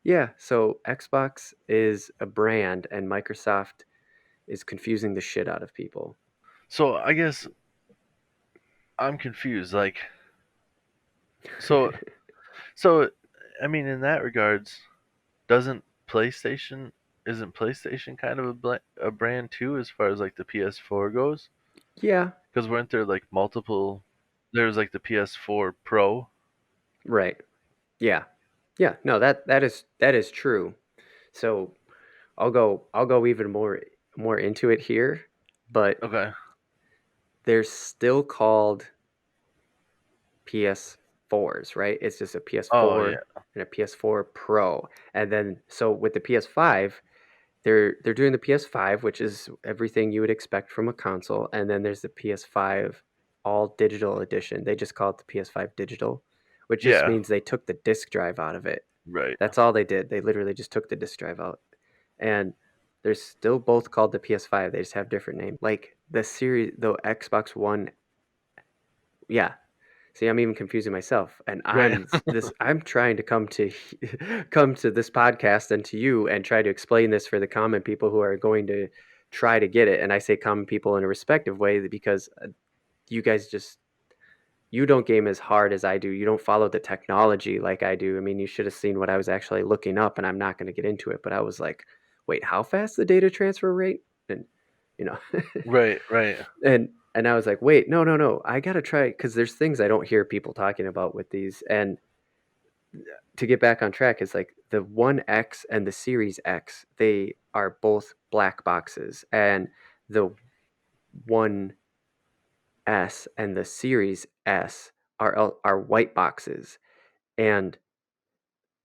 yeah, so Xbox is a brand and Microsoft is confusing the shit out of people. So I guess I'm confused. Like, so, so, I mean, in that regards, doesn't PlayStation isn't PlayStation kind of a brand too, as far as like the PS4 goes? Yeah, Because weren't there like multiple? There's like the PS4 Pro. right. Yeah. Yeah, no, that is true. So I'll go even more into it here, but Okay. they're still called PS4s, right? It's just a Oh PS4 yeah. and a PS4 Pro. And then so with the PS5, they're doing the PS5, which is everything you would expect from a console, and then there's the PS5 all digital edition. They just call it the PS5 digital, which just Yeah. means they took the disk drive out of it. Right. That's all they did. They literally just took the disk drive out. And they're still both called the PS5. They just have different names. Like the Xbox One. Yeah. See, I'm even confusing myself. And Right. I'm trying to come to come to this podcast and to you and try to explain this for the common people who are going to try to get it. And I say common people in a respective way because you guys just you don't game as hard as I do. You don't follow the technology like I do. I mean, you should have seen what I was actually looking up, and I'm not going to get into it, but I was like, wait, how fast the data transfer rate? And you know, Right. Right. and I was like, wait, no, I got to try because there's things I don't hear people talking about with these. And to get back on track, is like the One X and the Series X, they are both black boxes, and the One S and the Series S are white boxes. And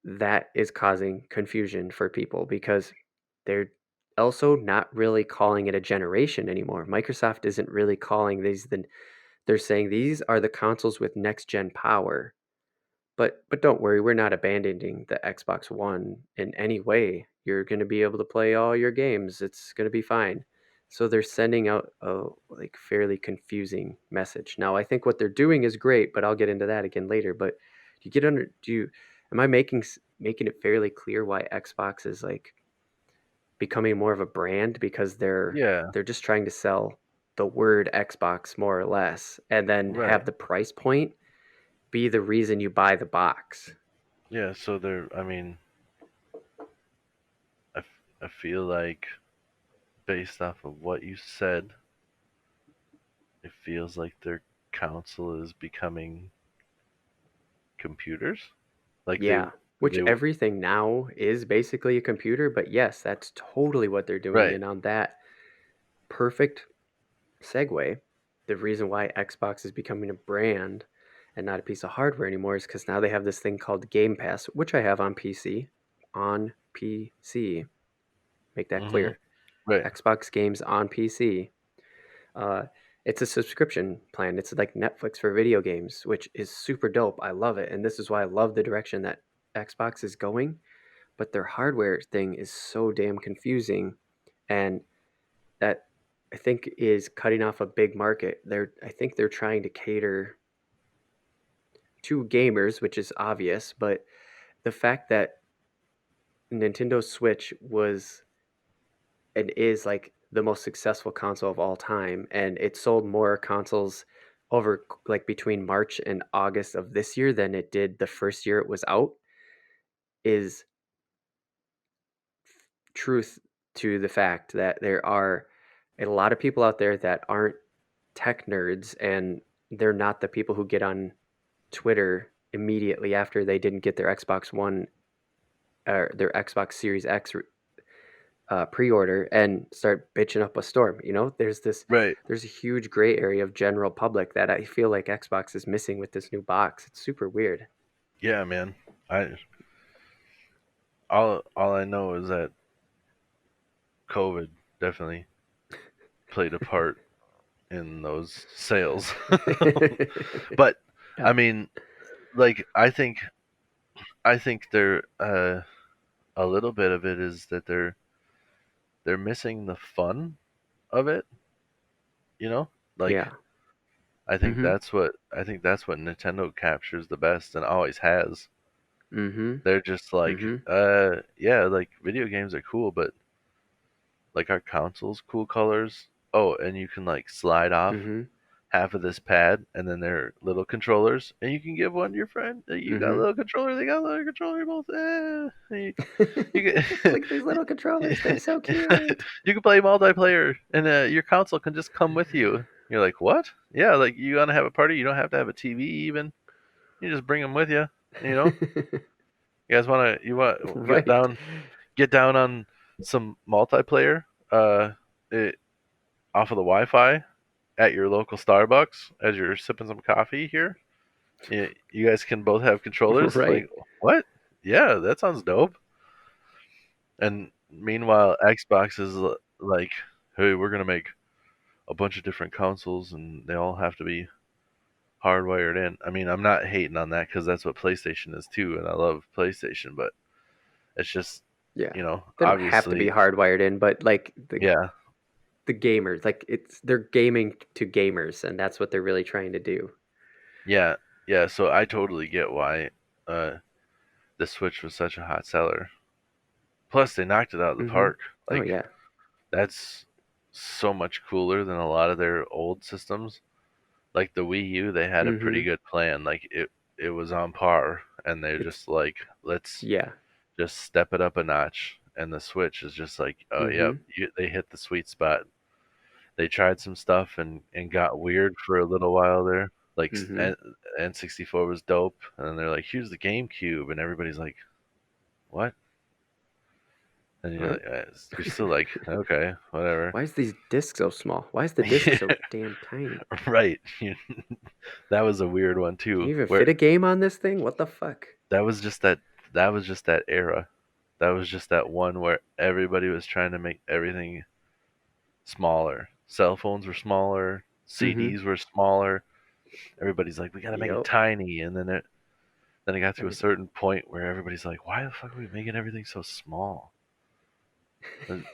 that is causing confusion for people because they're also not really calling it a generation anymore. Microsoft isn't really calling they're saying these are the consoles with next gen power. But don't worry, we're not abandoning the Xbox One in any way. You're going to be able to play all your games. It's going to be fine. So they're sending out a like fairly confusing message. Now, I think what they're doing is great, but I'll get into that again later. But do you am I making it fairly clear why Xbox is like becoming more of a brand because Yeah. they're just trying to sell. the word Xbox more or less, and then Right. have the price point be the reason you buy the box. Yeah. So I mean, I feel like based off of what you said, it feels like their console is becoming computers. Like Yeah, which they everything now is basically a computer, but yes, that's totally what they're doing. right. And on that perfect segue, the reason why Xbox is becoming a brand and not a piece of hardware anymore is because now they have this thing called Game Pass, which I have on PC. On PC. Make that Hmm. clear. Right. Xbox games on PC. Uh, it's a subscription plan. It's like Netflix for video games, which is super dope. I love it. And this is why I love the direction that Xbox is going. But their hardware thing is so damn confusing. And that I think is cutting off a big market. I think they're trying to cater to gamers, which is obvious, but the fact that Nintendo Switch was and is like the most successful console of all time, and it sold more consoles over like between March and August of this year than it did the first year it was out, is truth to the fact that there are a lot of people out there that aren't tech nerds, and they're not the people who get on Twitter immediately after they didn't get their Xbox One or their Xbox Series X pre-order and start bitching up a storm. Right. There's a huge gray area of general public that I feel like Xbox is missing with this new box. It's super weird. Yeah, man. I all I know is that COVID definitely played a part in those sales. But Yeah, I mean, like I think they're a little bit of it is that they're missing the fun of it, you know? Like yeah. Mm-hmm. I think that's what Nintendo captures the best and always has. Mm-hmm. They're just like, Mm-hmm. yeah, like video games are cool, but like our consoles, cool colors. Oh, and you can like slide off Mm-hmm. half of this pad, and then they're little controllers, and you can give one to your friend. You got a Mm-hmm. little controller, they got a little controller, both. You can Look at these little controllers. They're so cute. you can play multiplayer, and your console can just come with you. You're like, what? Yeah, like you want to have a party, you don't have to have a TV even. You just bring them with you. You know, you guys want to you want Right. get down on some multiplayer. It, off of the Wi-Fi at your local Starbucks as you're sipping some coffee here. You guys can both have controllers. Right. Like, what? Yeah, that sounds dope. And meanwhile, Xbox is like, hey, we're gonna make a bunch of different consoles, and they all have to be hardwired in. I mean, I'm not hating on that because that's what PlayStation is too, and I love PlayStation, but it's just, Yeah. They don't have to be obviously, hardwired in, but like yeah, the gamers, like they're gaming to gamers, and that's what they're really trying to do. yeah, yeah. So I totally get why uh, the Switch was such a hot seller. Plus, they knocked it out of the Mm-hmm. park. Oh Like, yeah. that's so much cooler than a lot of their old systems. Like the Wii U, they had a pretty Mm-hmm. good plan. Like it was on par, and they're It's just like, let's yeah. just step it up a notch. And the Switch is just like, oh yep, Mm-hmm. they hit the sweet spot. They tried some stuff and got weird for a little while there. Like Mm-hmm. N64 was dope, and then they're like, here's the GameCube, and everybody's like, what? And you're What? like, you're still like, okay, whatever. Why is these discs so small? Why is the disc so damn tiny? Right. That was a weird one Can too. you even Where fit a game on this thing? What the fuck? that was just that was just that era. That was just that one where everybody was trying to make everything smaller. Cell phones were smaller, Mm-hmm. CDs were smaller. Everybody's like, we gotta make it Yep. tiny, and then it got to a Everything. certain point where everybody's like, why the fuck are we making everything so small? And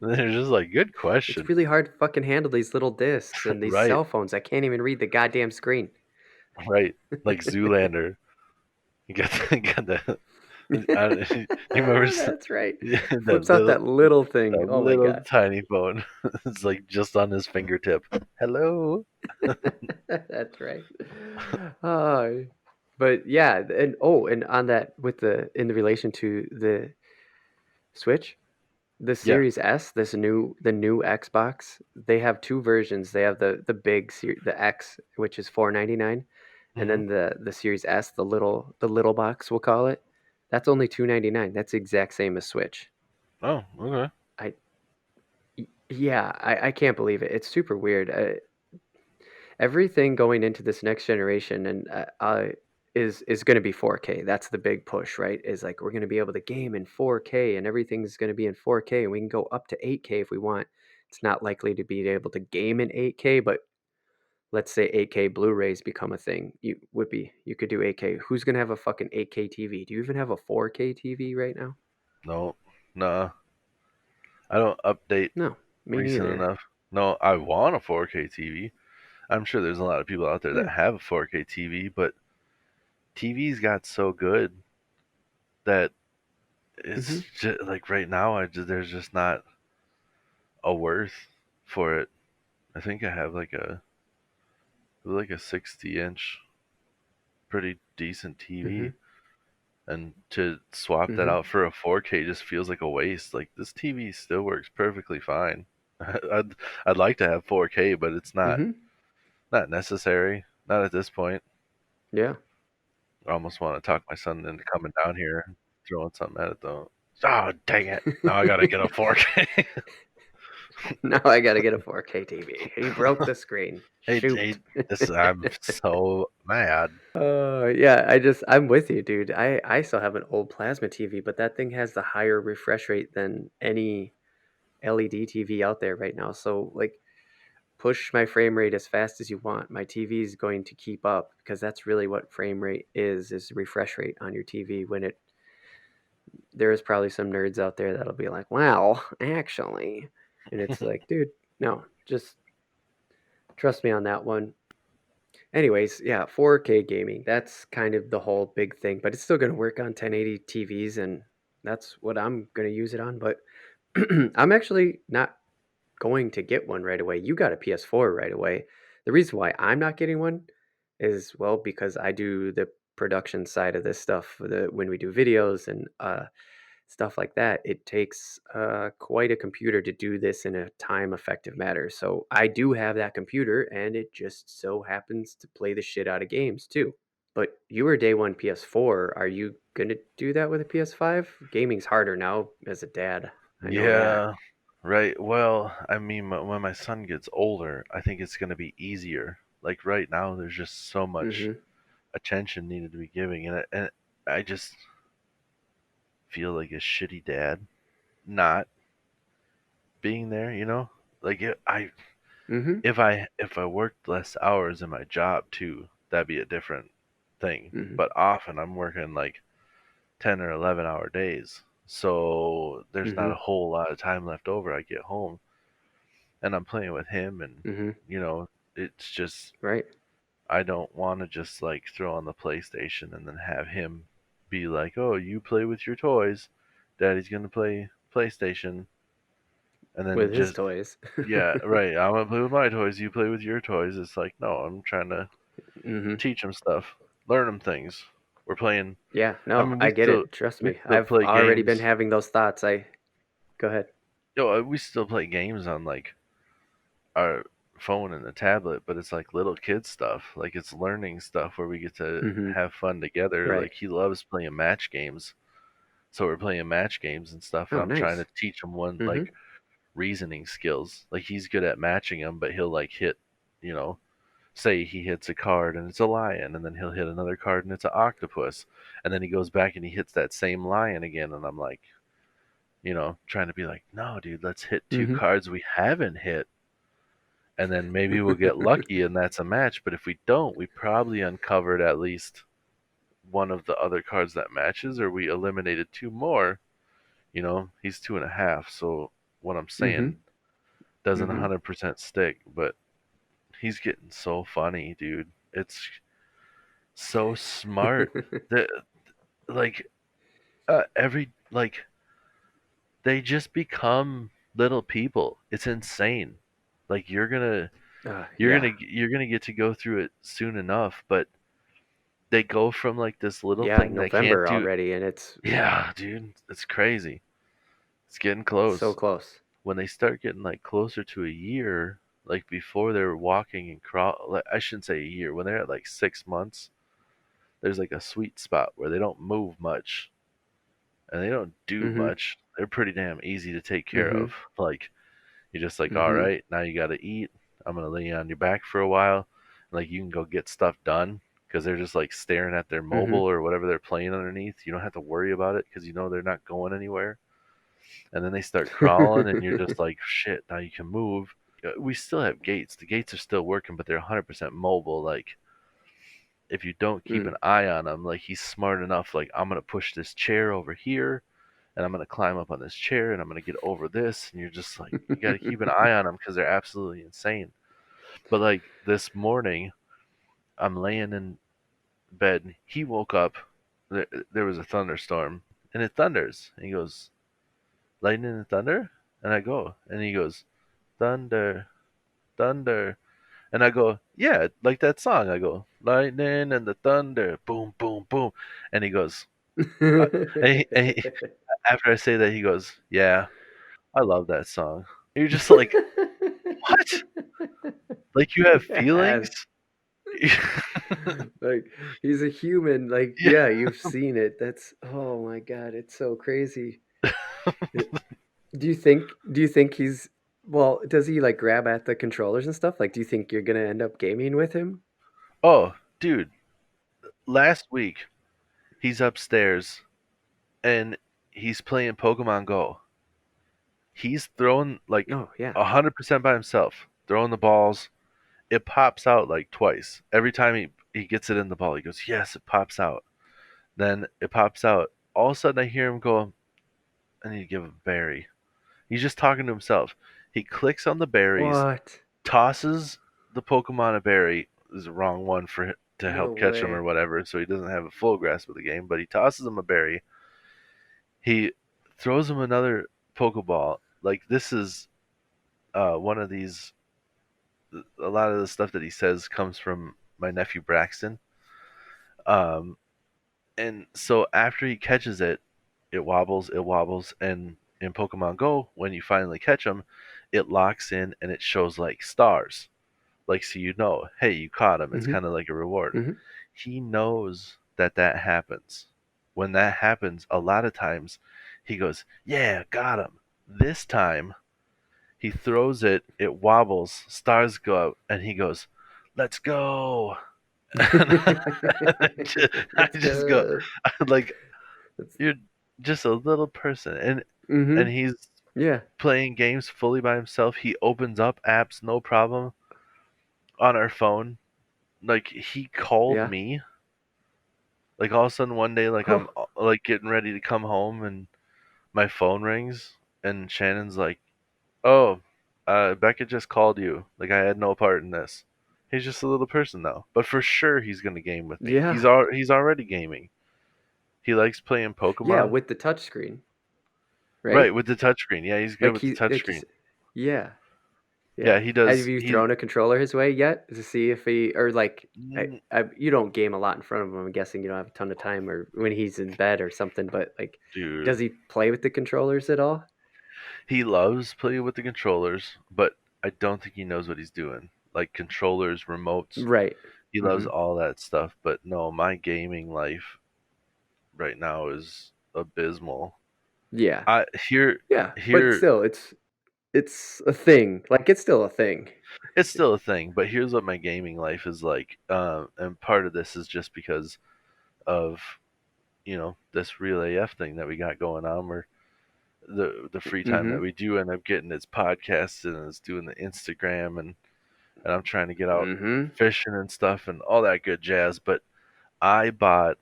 they're just like, good It's question. really hard to fucking handle these little discs and these Right, cell phones. I can't even read the goddamn screen. right. Like Zoolander. You got the You remember That's right. that Flips out that little thing. Oh my little god. tiny phone? It's like just on his fingertip. Hello. That's right. Uh, but yeah, and oh, and on that with the in the relation to the Switch, the Yeah. Series S, the new Xbox, they have two versions. They have the the X, which is 499, and Hmm. then the Series S, the little box we'll call it. That's only 299. That's the exact same as Switch. Oh, okay. I yeah, I can't believe it. It's super weird. Everything going into this next generation and is going to be 4K. That's the big push, right? Is like we're going to be able to game in 4K and everything's going to be in 4K and we can go up to 8K if we want. It's not likely to be able to game in 8K, but let's say 8K Blu-rays become a thing. You could do 8K. Who's going to have a fucking 8K TV? Do you even have a 4K TV right now? No, nah. I don't update No, me recent neither. enough. No, I want a 4K TV. I'm sure there's a lot of people out there that Yeah. have a 4K TV, but TVs got so good that it's Mhm. just like right now there's just not a worth for it. I think I have like a 60-inch pretty decent TV, Mhm. and to swap that Mhm. out for a 4K just feels like a waste. Like this TV still works perfectly fine. I'd like to have 4K, but it's Mhm. not necessary. Not at this point. Yeah. I almost want to talk my son into coming down here and throwing something at it though. Oh dang it! Now I gotta get a 4K. Now I got to get a 4K TV. He broke the screen. Hey, Shoot. this I'm so mad. Yeah, I'm with you, dude. I still have an old plasma TV, but that thing has the higher refresh rate than any LED TV out there right now. So like push my frame rate as fast as you want. My TV is going to keep up because that's really what frame rate is refresh rate on your TV when it there's probably some nerds out there that'll be like, "Wow, actually." And it's like, dude, no, just trust me on that one. Anyways, yeah, 4K gaming. That's kind of the whole big thing, but it's still going to work on 1080 TVs, and that's what I'm going to use it on. But I'm actually not going to get one right away. You got a PS4 right away. The reason why I'm not getting one is, well, because I do the production side of this stuff when we do videos and stuff like that. It takes quite a computer to do this in a time effective manner. So I do have that computer, and it just so happens to play the shit out of games too. But you were day one PS4. Are you gonna do that with a PS5? Gaming's harder now as a dad. I know that. Yeah, right. Well, I mean, when my son gets older, I think it's gonna be easier. Like right now, there's just so much Mm-hmm. attention needed to be giving, and I just feel like a shitty dad not being there. Like Mm-hmm. if I worked less hours in my job too, that'd be a different thing. Mm-hmm. But often I'm working like 10 or 11 hour days, so there's not Mm-hmm. a whole lot of time left over. I get home and I'm playing with him, and Mm-hmm. you know, it's just Right. I don't want to just like throw on the PlayStation and then have him be like, "Oh, you play with your toys, Daddy's gonna play PlayStation," and then With his just toys. yeah, right. I'm gonna play with my toys. You play with your toys. It's like no, I'm trying to Mm-hmm. teach him stuff, learn him things. We're playing. Yeah, I no, mean, I get it. Trust we me. still I've play already been games. having those thoughts. I Go ahead. We still play games on like our phone and the tablet, but it's like little kid stuff. Like it's learning stuff where we get to Mhm. have fun together. Right. Like he loves playing match games, so we're playing match games and stuff, and Oh, I'm trying nice. to teach him one Mhm. like reasoning skills. Like he's good at matching them, but he'll like hit, you know, say he hits a card and it's a lion, and then he'll hit another card and it's an octopus, and then he goes back and he hits that same lion again, and I'm like, trying to be like, no, dude, let's hit two Mhm. cards we haven't hit, and then maybe we'll get lucky and that's a match. But if we don't, we probably uncovered at least one of the other cards that matches, or we eliminated two more. He's 2.5, so what I'm saying Mhm. doesn't Mhm. 100% stick, but he's getting so funny, dude. It's so smart that, like, every like they just become little people. It's insane. Like Yeah, you're gonna get to go through it soon enough, but they go from like this little yeah, thing that can't November do. already, and it's Yeah, dude, it's crazy. It's getting so close. close. When they start getting like closer to a year, like before they're walking and crawl, like, I shouldn't say a year. When they're at like 6 months, there's like a sweet spot where they don't move much and they don't do Mm-hmm. much. They're pretty damn easy to take care Mm-hmm. of. Like you're just like, all Mm-hmm. right, now you got to eat. I'm gonna lay you on your back for a while. Like you can go get stuff done because they're just like staring at their mobile Mm-hmm. or whatever they're playing underneath. You don't have to worry about it because you know they're not going anywhere. And then they start crawling, and you're just like, shit. Now you can move. We still have gates. The gates are still working, but they're 100% mobile. Like if you don't keep Mm. an eye on them, like he's smart enough. Like I'm gonna push this chair over here and I'm gonna climb up on this chair and I'm gonna get over this, and you're just like, you gotta keep an eye on them because they're absolutely insane. But like this morning, I'm laying in bed. And he woke up. There was a thunderstorm, and it thunders. And he goes, "Lightning and thunder," and I go, and he goes, "Thunder, thunder," and I go, "Yeah, like that song." I go, "Lightning and the thunder, boom, boom, boom," and he goes, uh, after I say that, he goes, "Yeah, I love that song." You're just like, what? Like you have feelings? Yes. Like he's a human. Like, Yeah. yeah, you've seen it. That's oh my God, it's so crazy. It- do you think he's well, does he like grab at the controllers and stuff? Like, do you think you're gonna end up gaming with him? Oh, dude, last week he's upstairs and he's playing Pokemon Go. He's throwing like Oh yeah. 100% by himself, throwing the balls. It pops out like twice. Every time he gets it in the ball, he goes, "Yes, it pops out." Then it pops out. All of a sudden, I hear him go, "I need to give him a berry." He's just talking to himself. He clicks on the berries, What? tosses the Pokemon a berry. This is the wrong one for him to No help catch him or way. whatever, so he doesn't have a full grasp of the game. But he tosses him a berry. He throws him another Pokeball. Like this is one of these. A lot of the stuff that he says comes from my nephew Braxton. Um, and so after he catches it, it wobbles, and in Pokemon Go, when you finally catch them, it locks in and it shows like stars, like so you know, hey, you caught him. It's Mm-hmm. kind of like a reward. Mm-hmm. He knows that that happens. When that happens, a lot of times, he goes, "Yeah, got him." This time, he throws it, it wobbles, stars go out, and he goes, "Let's go." And I Let's just go, go. like, Let's, you're just a little person, mm-hmm. and he's Yeah. playing games fully by himself. He opens up apps no problem on our phone. Like he called Yeah. me. Like all of a sudden one day, like I'm Oh. like getting ready to come home, and my phone rings, and Shannon's like, "Oh, Becca just called you. Like I had no part in this." He's just a little person now, but for sure he's gonna game with me. Yeah. He's already gaming. He likes playing Yeah, Pokemon. with the touchscreen, right? Right, with the touchscreen. Yeah, he's good with the Like touchscreen. yeah. Yeah, Yeah. he Have does. you thrown a controller his way yet to see if he or like Mm, you don't game a lot in front of him. I'm guessing you don't have a ton of time or when he's in bed or something. But like, dude, does he play with the controllers at all? he loves playing with the controllers, but I don't think he knows what he's doing. Like controllers, remotes, Right. he loves Hmm. all that stuff. But no, my gaming life right now is abysmal. Yeah. I here Yeah. But here still, it's a thing. Like it's still a thing. it's still a thing, but here's what my gaming life is like. And part of this is just because of this real AF thing that we got going on. Where the free time that Hmm. we do end up getting is podcasting and it's doing the Instagram, and I'm trying to get out Hmm. fishing and stuff and all that good jazz. But I bought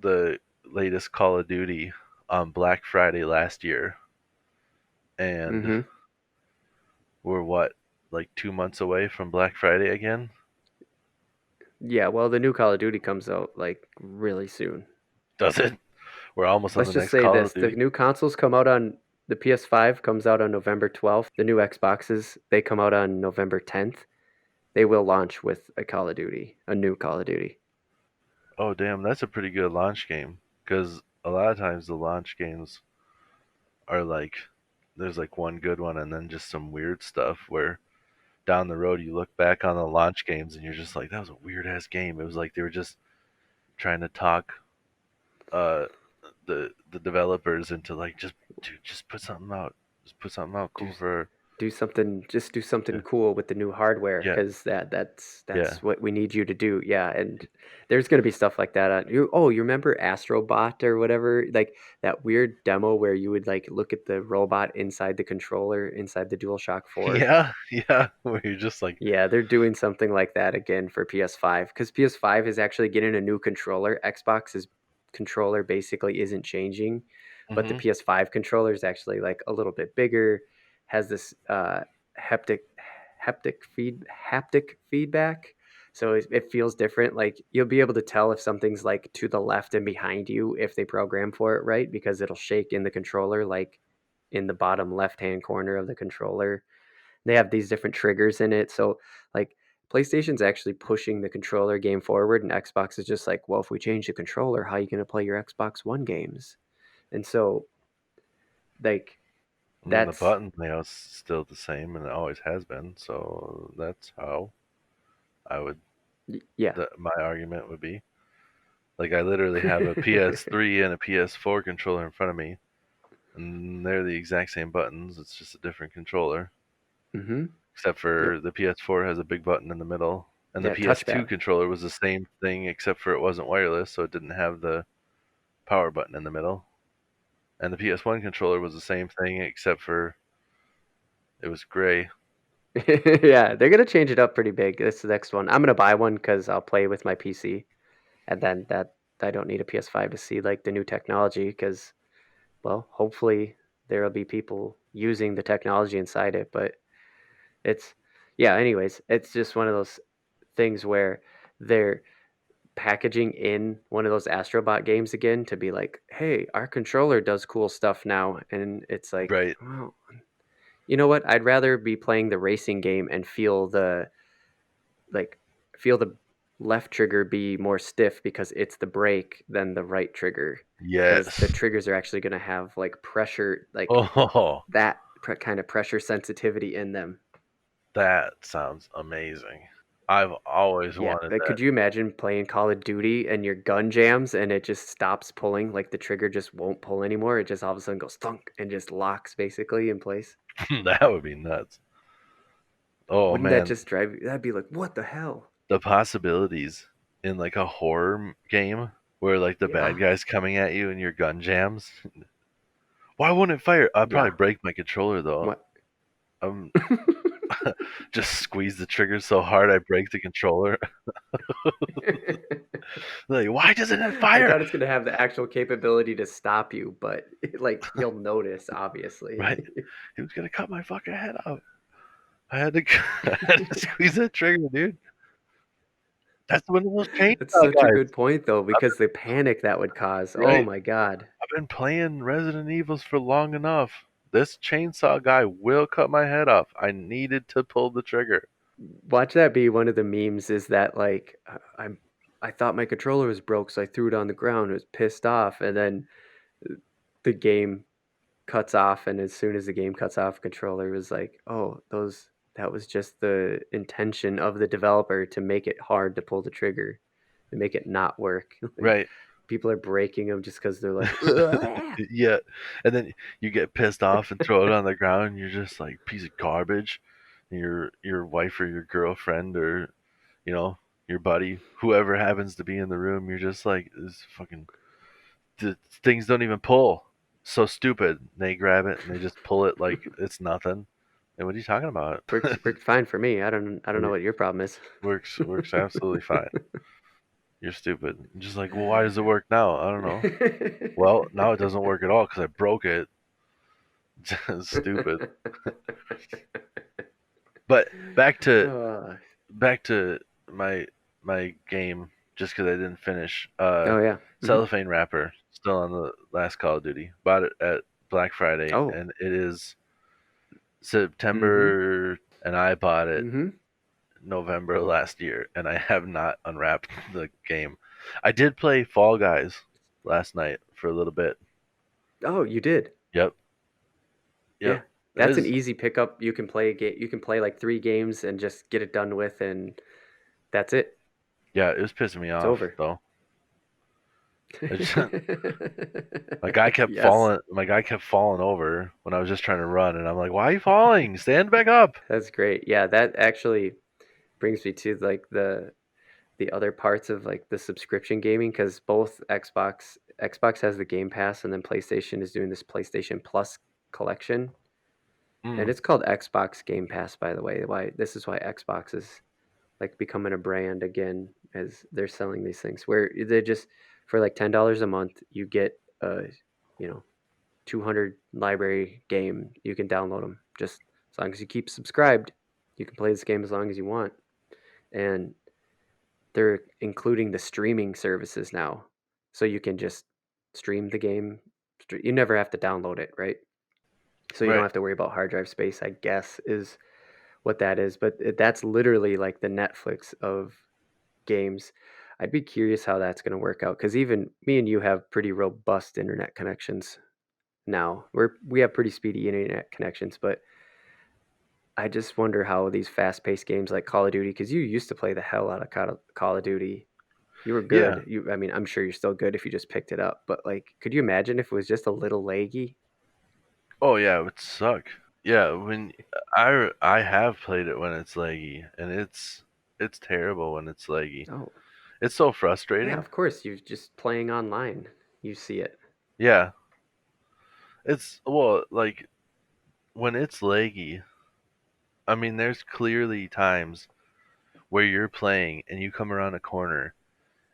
the latest Call of Duty on Black Friday last year, and Hmm. we're what, like 2 months away from Black Friday again? Yeah. Well, the new Call of Duty comes out like really soon. Does it? We're almost on Let's the just next say Call this: of the Duty. new consoles come out on the PS5 comes out on November 12th. The new Xboxes they come out on November 10th. They will launch with a Call of Duty, a new Call of Duty. Oh damn, that's a pretty good launch game. Because a lot of times the launch games are like, there's like one good one and then just some weird stuff where down the road you look back on the launch games and you're just like, that was a weird ass game. It was like they were just trying to talk uh the developers into like, just dude, just put something out. Just put something out Do cool for do something yeah, cool with the new hardware yeah, because yeah. that's what we need you to do. Yeah, and there's gonna be stuff like that on you. Oh, you remember Astrobot or whatever? Like that weird demo where you would like look at the robot inside the controller inside the DualShock 4. Yeah, yeah. Where you're just like, Yeah, they're doing something like that again for PS5 because PS5 is actually getting a new controller. Xbox's controller basically isn't changing, but the mm-hmm. PS5 controller is actually like a little bit bigger, has this haptic haptic feedback, so it feels different. Like you'll be able to tell if something's like to the left and behind you if they program for it right because it'll shake in the controller, like in the bottom left hand corner of the controller. They have these different triggers in it. So like PlayStation's actually pushing the controller game forward, and Xbox is just like, well, if we change the controller, how are you going to play your Xbox One games? And so like I mean, the that's button layout's still the same, and it always has been. So that's how I would. yeah. My argument would be like, I literally have a PS3 and a PS4 controller in front of me, and they're the exact same buttons. It's just a different controller, Mm-hmm. except for Yep. the PS4 has a big button in the middle, and the Yeah. PS2 Touchpad. controller was the same thing, except for it wasn't wireless, so it didn't have the power button in the middle. And the PS1 controller was the same thing, except for it was gray. Yeah, they're gonna change it up pretty big. This is the next one. I'm gonna buy one because I'll play with my PC, and then that I don't need a PS5 to see like the new technology because well, hopefully there'll be people using the technology inside it, but it's yeah, anyways, it's just one of those things where they're packaging in one of those Astrobot games again to be like, "Hey, our controller does cool stuff now." And it's like, Right. "Well, you know what? I'd rather be playing the racing game and like feel the left trigger be more stiff because it's the brake than the right trigger because the Yes. triggers are actually going to have like pressure like Oh, that kind of pressure sensitivity in them. that sounds amazing. I've always Yeah, wanted like, that. could you imagine playing Call of Duty and your gun jams and it just stops pulling, like the trigger just won't pull anymore? It just all of a sudden goes thunk and just locks basically in place. That would be nuts. Oh Wouldn't that man, just drive you? That'd be like, what the hell? the possibilities in like a horror game where like the bad Yeah, guys coming at you and your gun jams. Why wouldn't it fire? I'd probably yeah. break my controller though. What? Um, just squeeze the trigger so hard I break the controller. Like, why doesn't it I fire? thought it's gonna have the actual capability to stop you, but like you'll notice, obviously. Right? He was gonna cut my fucking head off. I had to, I had to squeeze that trigger, dude. That's one of those That's chainsaw such a guys. good point, though, I've because the panic that would cause. been, Oh right? my god. I've been playing Resident Evils for long enough. This chainsaw guy will cut my head off. I needed to pull the trigger. Watch that be one of the memes is that like I thought my controller was broke, so I threw it on the ground, was pissed off, and then the game cuts off, and as soon as the game cuts off, controller was like, oh, those that was just the intention of the developer to make it hard to pull the trigger, to make it not work. Like Right. people are breaking them just because they're like, "Ugh." Yeah. And then you get pissed off and throw it on the ground and you're just like, piece of garbage. And your wife or your girlfriend or, you know, your buddy, whoever happens to be in the room, you're just like, this fucking, the things don't even pull. So stupid. They grab it and they just pull it like it's nothing. And what are you talking about? Worked fine for me. I don't know what your problem is. Works absolutely fine. You're stupid. Just like, well, why does it work now? I don't know. Well, now it doesn't work at all because I broke it. Stupid. But Uh, back to my my game, just because I didn't finish. oh yeah. Hmm. Cellophane wrapper still on the last Call of Duty. Bought it at Black Friday, Oh, and it is mm-hmm, September, and I bought it mm-hmm. November last year, and I have not unwrapped the game. I did play Fall Guys last night for a little bit. Oh, you did. Yep, Yeah, yep. It that's an is. easy pickup. You can play a game. You can play like 3 games and just get it done with, and that's it. Yeah, it was pissing me It's off over. though. It just, my guy kept Yes, falling. My guy kept falling over when I was just trying to run, and I'm like, "Why are you falling? Stand back up!" that's great. Yeah, that actually brings me to like the other parts of like the subscription gaming because both Xbox has the Game Pass and then PlayStation is doing this PlayStation Plus collection, and Mm, it's called Xbox Game Pass, by the way. Why this is why Xbox is like becoming a brand again as they're selling these things where they just for like $10 a month you get a you know 200 library game. You can download them just as long as you keep subscribed. You can play this game as long as you want, and they're including the streaming services now, so you can just stream the game. You never have to download it, right? So you don't right. have to worry about hard drive space, I guess, is what that is. But that's literally like the Netflix of games. I'd be curious how that's going to work out because even me and you have pretty robust internet connections now. We have pretty speedy internet connections, but I just wonder how these fast-paced games like Call of Duty, because you used to play the hell out of Call of Duty. You were Yeah. good. I mean, I'm sure you're still good if you just picked it up. But like, could you imagine if it was just a little laggy? Oh yeah, it would suck. Yeah, when I have played it when it's laggy, and it's terrible when it's laggy. Oh, It's so yeah, frustrating. of course. You're just playing online. You see it. Yeah, it's well like when it's laggy. I mean, there's clearly times where you're playing and you come around a corner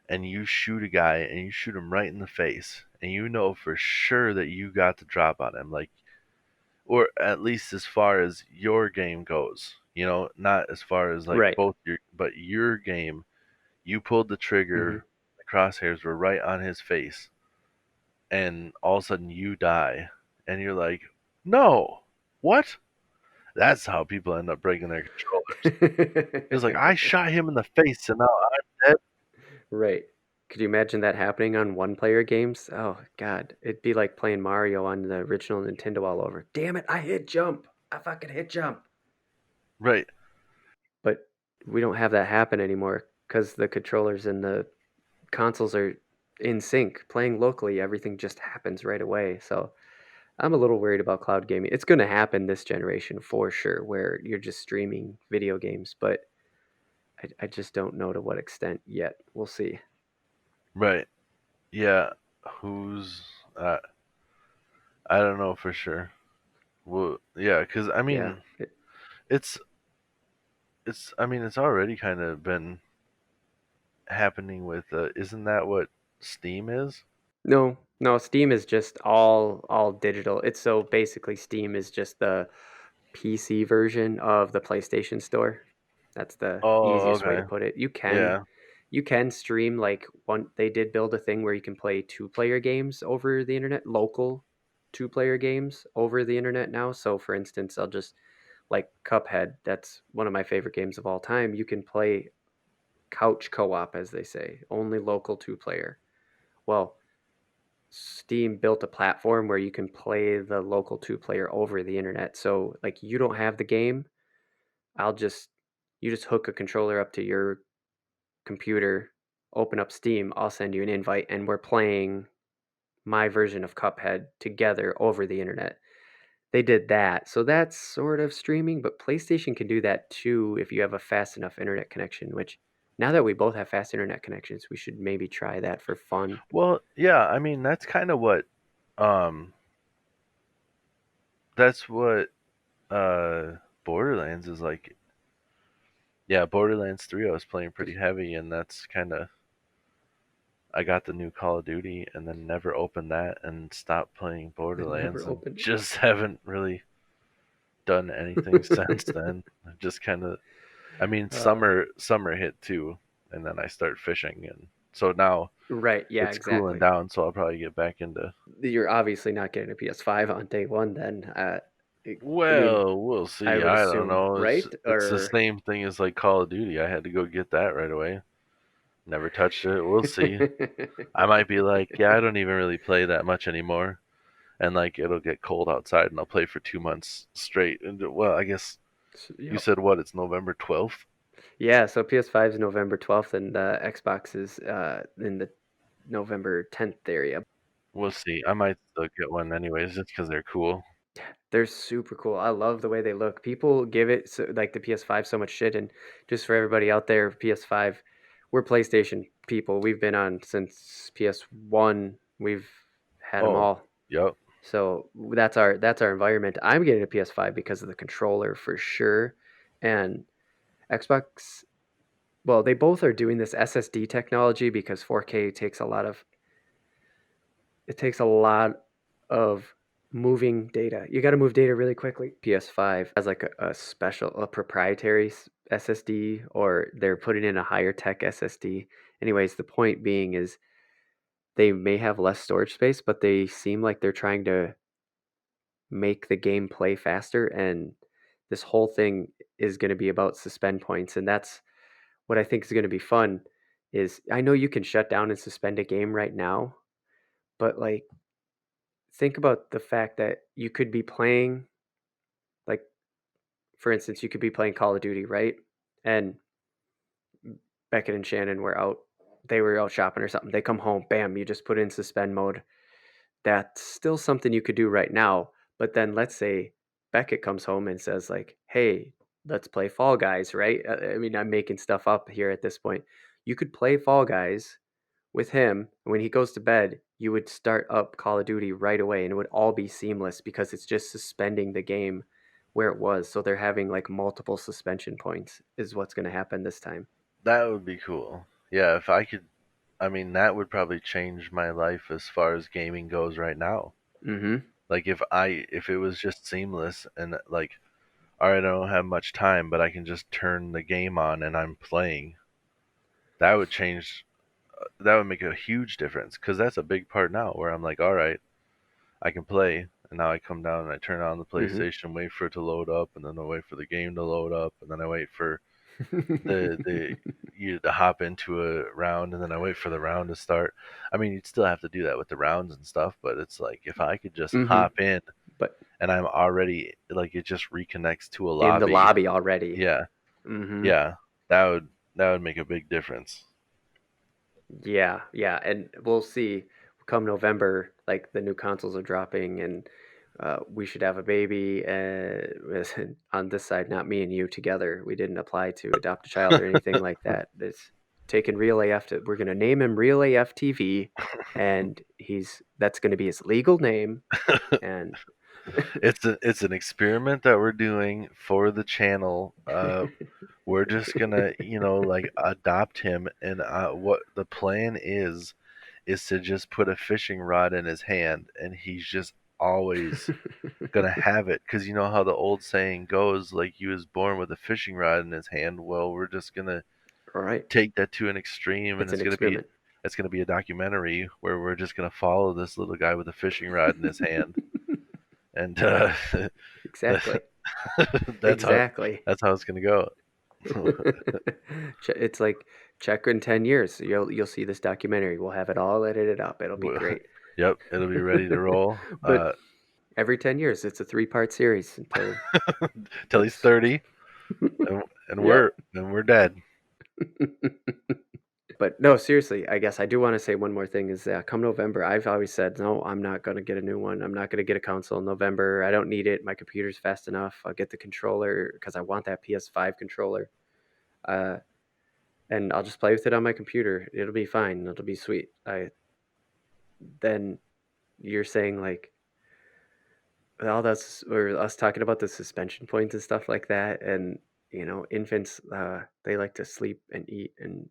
and you shoot a guy and you shoot him right in the face, and you know for sure that you got the drop on him, like, or at least as far as your game goes. Not as far as like Right. both but your game. You pulled the Hmm. trigger, the crosshairs were right on his face, and all of a sudden you die, and you're like, no, what? That's how people end up breaking their controllers. It's like I shot him in the face, and now I'm dead. Right. Could you imagine that happening on one-player games? Oh God, it'd be like playing Mario on the original Nintendo all over. Damn it! I hit jump. I fucking hit jump. Right, But we don't have that happen anymore because the controllers and the consoles are in sync. Playing locally, everything just happens right away. So I'm a little worried about cloud gaming. It's going to happen this generation for sure, where you're just streaming video games, but I just don't know to what extent yet. We'll see. right. Yeah, who's uh, I don't know for sure. Well, yeah, because I Yeah. mean, it's I mean, it's already kind of been happening with. Isn't that what Steam is? No, no, Steam is just all digital. It's so basically Steam is just the PC version of the PlayStation Store. That's the Oh, easiest way to okay. put it. Yeah. You can stream like one they did build a thing where you can play two-player games over the internet, local two-player games over the internet now. So for instance, I'll just like Cuphead, that's one of my favorite games of all time. You can play couch co-op as they say, only local two-player. Well, Steam built a platform where you can play the local two-player over the internet. So like you don't have the game, I'll just you just hook a controller up to your computer, open up Steam, I'll send you an invite, and we're playing my version of Cuphead together over the internet. They did that. So that's sort of streaming, but PlayStation can do that too if you have a fast enough internet connection, which now that we both have fast internet connections, we should maybe try that for fun. Well, yeah. I mean, um, that's what Borderlands is like. Yeah, Borderlands 3 I was playing pretty heavy, and that's kind of I got the new Call of Duty and then never opened that and stopped playing And never Borderlands and opened just haven't really done anything since it. then. I've just kind of I mean uh, summer hit too, and then I start fishing, and So now Right. Yeah, it's cooling exactly. down, so I'll probably get back into. You're obviously not getting a PS5 on day one then. I mean, Well, we'll I see. would I don't assume, know. It's right? it's the Or same thing as like Call of Duty. I had to go get that right away. Never touched it. We'll see. I might be like, yeah, I don't even really play that much anymore, and like it'll get cold outside, and I'll play for 2 months straight. And well, I guess you Yep. said what? It's November 12th. Yeah, so PS5 is November 12th and Xbox is in the November 10th area. We'll see. I might still get one anyways, just because they're cool. They're super cool. I love the way they look. People give it so, like the PS5 so much shit, and just for everybody out there, PS5, we're PlayStation people. We've been on since PS1. We've had them Oh, all. yep. So that's our environment. I'm getting a PS5 because of the controller for sure, and Xbox. Well, they both are doing this SSD technology because 4K takes a lot of moving data. You got to move data really quickly. PS5 has like a proprietary SSD, or they're putting in a higher tech SSD. Anyways, the point being is they may have less storage space, but they seem like they're trying to make the game play faster. And this whole thing is going to be about suspend points. And that's what I think is going to be fun. Is I know you can shut down and suspend a game right now, but like think about the fact that you could be playing, like, for instance, you could be playing Call of Duty, right? And Beckett and Shannon were out, they were out shopping or something. They come home, bam, you just put in suspend mode. That's still something you could do right now. But then let's say Beckett comes home and says, like, hey, let's play Fall Guys, right? I mean, I'm making stuff up here at this point. You could play Fall Guys with him. When he goes to bed, you would start up Call of Duty right away and it would all be seamless because it's just suspending the game where it was. So they're having like multiple suspension points, is what's going to happen this time. That would be cool. Yeah, if I could. I mean, that would probably change my life as far as gaming goes right now. Mm-hmm. Like if it was just seamless and like, all right, I don't have much time, but I can just turn the game on and I'm playing. That would change. That would make a huge difference because that's a big part now where I'm like, all right, I can play, and now I come down and I turn on the Mm-hmm. PlayStation, wait for it to load up, and then I wait for the game to load up, and then I wait for the you to hop into a round, and then I wait for the round to start. I mean, you'd still have to do that with the rounds and stuff, but it's like if I could just Mm-hmm. hop in But and I'm already like it just reconnects to a in the lobby. lobby already. Yeah, Mm-hmm. yeah, that would make a big difference. Yeah, yeah, and we'll see come November, like the new consoles are dropping, and we should have a baby. On this side, not me and you together. We didn't apply to adopt a child or anything like that. It's taking Real AF to. We're gonna name him Real AF TV, and that's gonna be his legal name. And It's an experiment that we're doing for the channel. We're just gonna, like adopt him, and what the plan is to just put a fishing rod in his hand, and he's just always gonna have it, because you know how the old saying goes, like he was born with a fishing rod in his hand. Well, we're just gonna all right, take that to an extreme, and it's an experiment. it's gonna be a documentary where we're just gonna follow this little guy with a fishing rod in his hand, and Exactly, that's how exactly. it's gonna go. It's like check in 10 years. You'll see this documentary. We'll have it all edited up. It'll be great. Yep, it'll be ready to roll. But every 10 years, it's a three-part series until Till he's it's 30, and, and yep. we're dead. But no, seriously, I guess I do want to say one more thing is come November, I've always said, no, I'm not going to get a new one. I'm not going to get a console in November. I don't need it. My computer's fast enough. I'll get the controller because I want that PS5 controller. Uh, and I'll just play with it on my computer. It'll be fine. It'll be sweet. Then you're saying like all that's or us talking about the suspension points and stuff like that, and infants they like to sleep and eat, and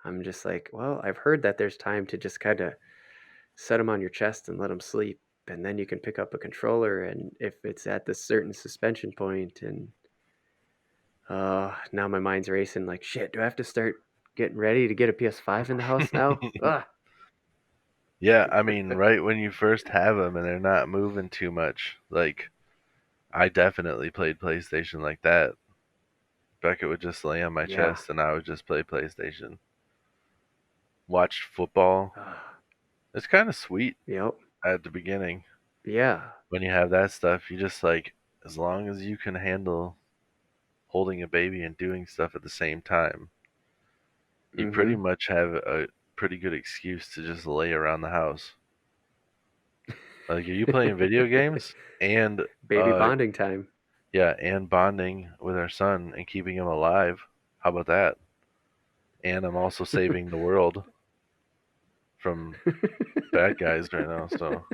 I'm just like, well, I've heard that there's time to just kind of set them on your chest and let them sleep, and then you can pick up a controller, and if it's at this certain suspension point, and now my mind's racing like, shit, do I have to start getting ready to get a PS5 in the house now. Ugh. Yeah, I mean, right when you first have them and they're not moving too much, like I definitely played PlayStation like that. Beckett would just lay on my Yeah. chest and I would just play PlayStation. Watched football. It's kind of sweet Yep. at the beginning. Yeah. When you have that stuff, you just like, as long as you can handle holding a baby and doing stuff at the same time, you pretty Mm-hmm. much have a pretty good excuse to just lay around the house. Like, are you playing video games and Baby bonding time. yeah, and bonding with our son and keeping him alive? How about that? And I'm also saving the world from bad guys right now. So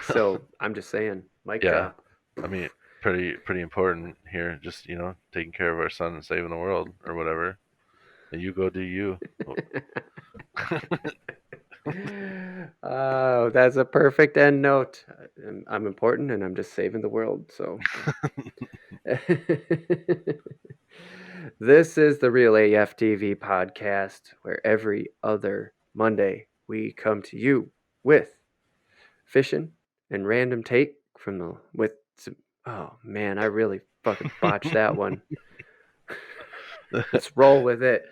So I'm just saying, mic yeah, drop. I mean, pretty important here. Just taking care of our son and saving the world or whatever. And you go do you. Oh, that's a perfect end note. I'm important and I'm just saving the world. So this is the Real AF TV podcast, where every other Monday we come to you with fishing and random take from the with some, oh man, I really fucking botched that one. Let's roll with it.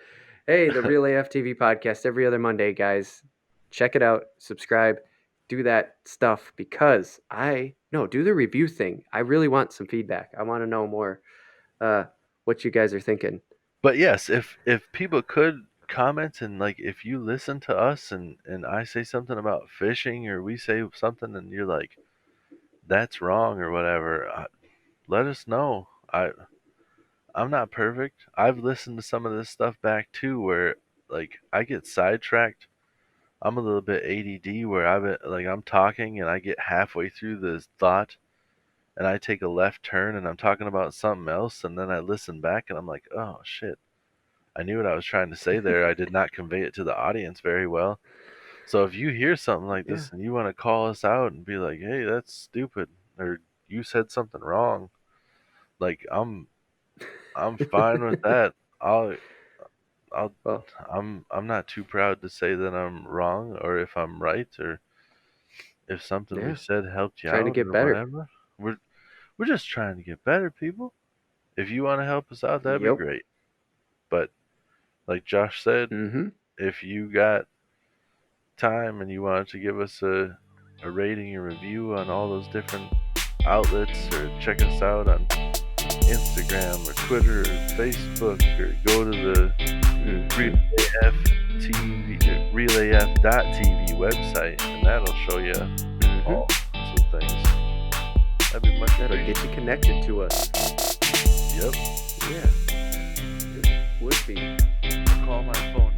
Hey, the Real AF TV podcast every other Monday, guys. Check it out, subscribe, do that stuff because do the review thing. I really want some feedback. I want to know more what you guys are thinking. But yes, if people could comment, and like if you listen to us and I say something about fishing or we say something and you're like that's wrong or whatever, let us know. I'm not perfect. I've listened to some of this stuff back too where like I get sidetracked. I'm a little bit ADD where I'm talking and I get halfway through this thought and I take a left turn and I'm talking about something else and then I listen back and I'm like, "Oh shit. I knew what I was trying to say there. I did not convey it to the audience very well." So if you hear something like Yeah. this and you want to call us out and be like, "Hey, that's stupid," or "You said something wrong," like I'm fine with that. I'll Well, I'm not too proud to say that I'm wrong or if I'm right or if something we yeah, said helped you trying to out get or better. whatever. We're just trying to get better, people. If you want to help us out, that'd be Yep. great. But like Josh said, Mm-hmm. if you got time and you wanted to give us a rating and review on all those different outlets or check us out on Instagram or Twitter or Facebook or go to the RealAF.TV website and that'll show you all sorts of things. That'd be much That'll appreciated. get you connected to us. Yep. Yeah. It would be. I'll call my phone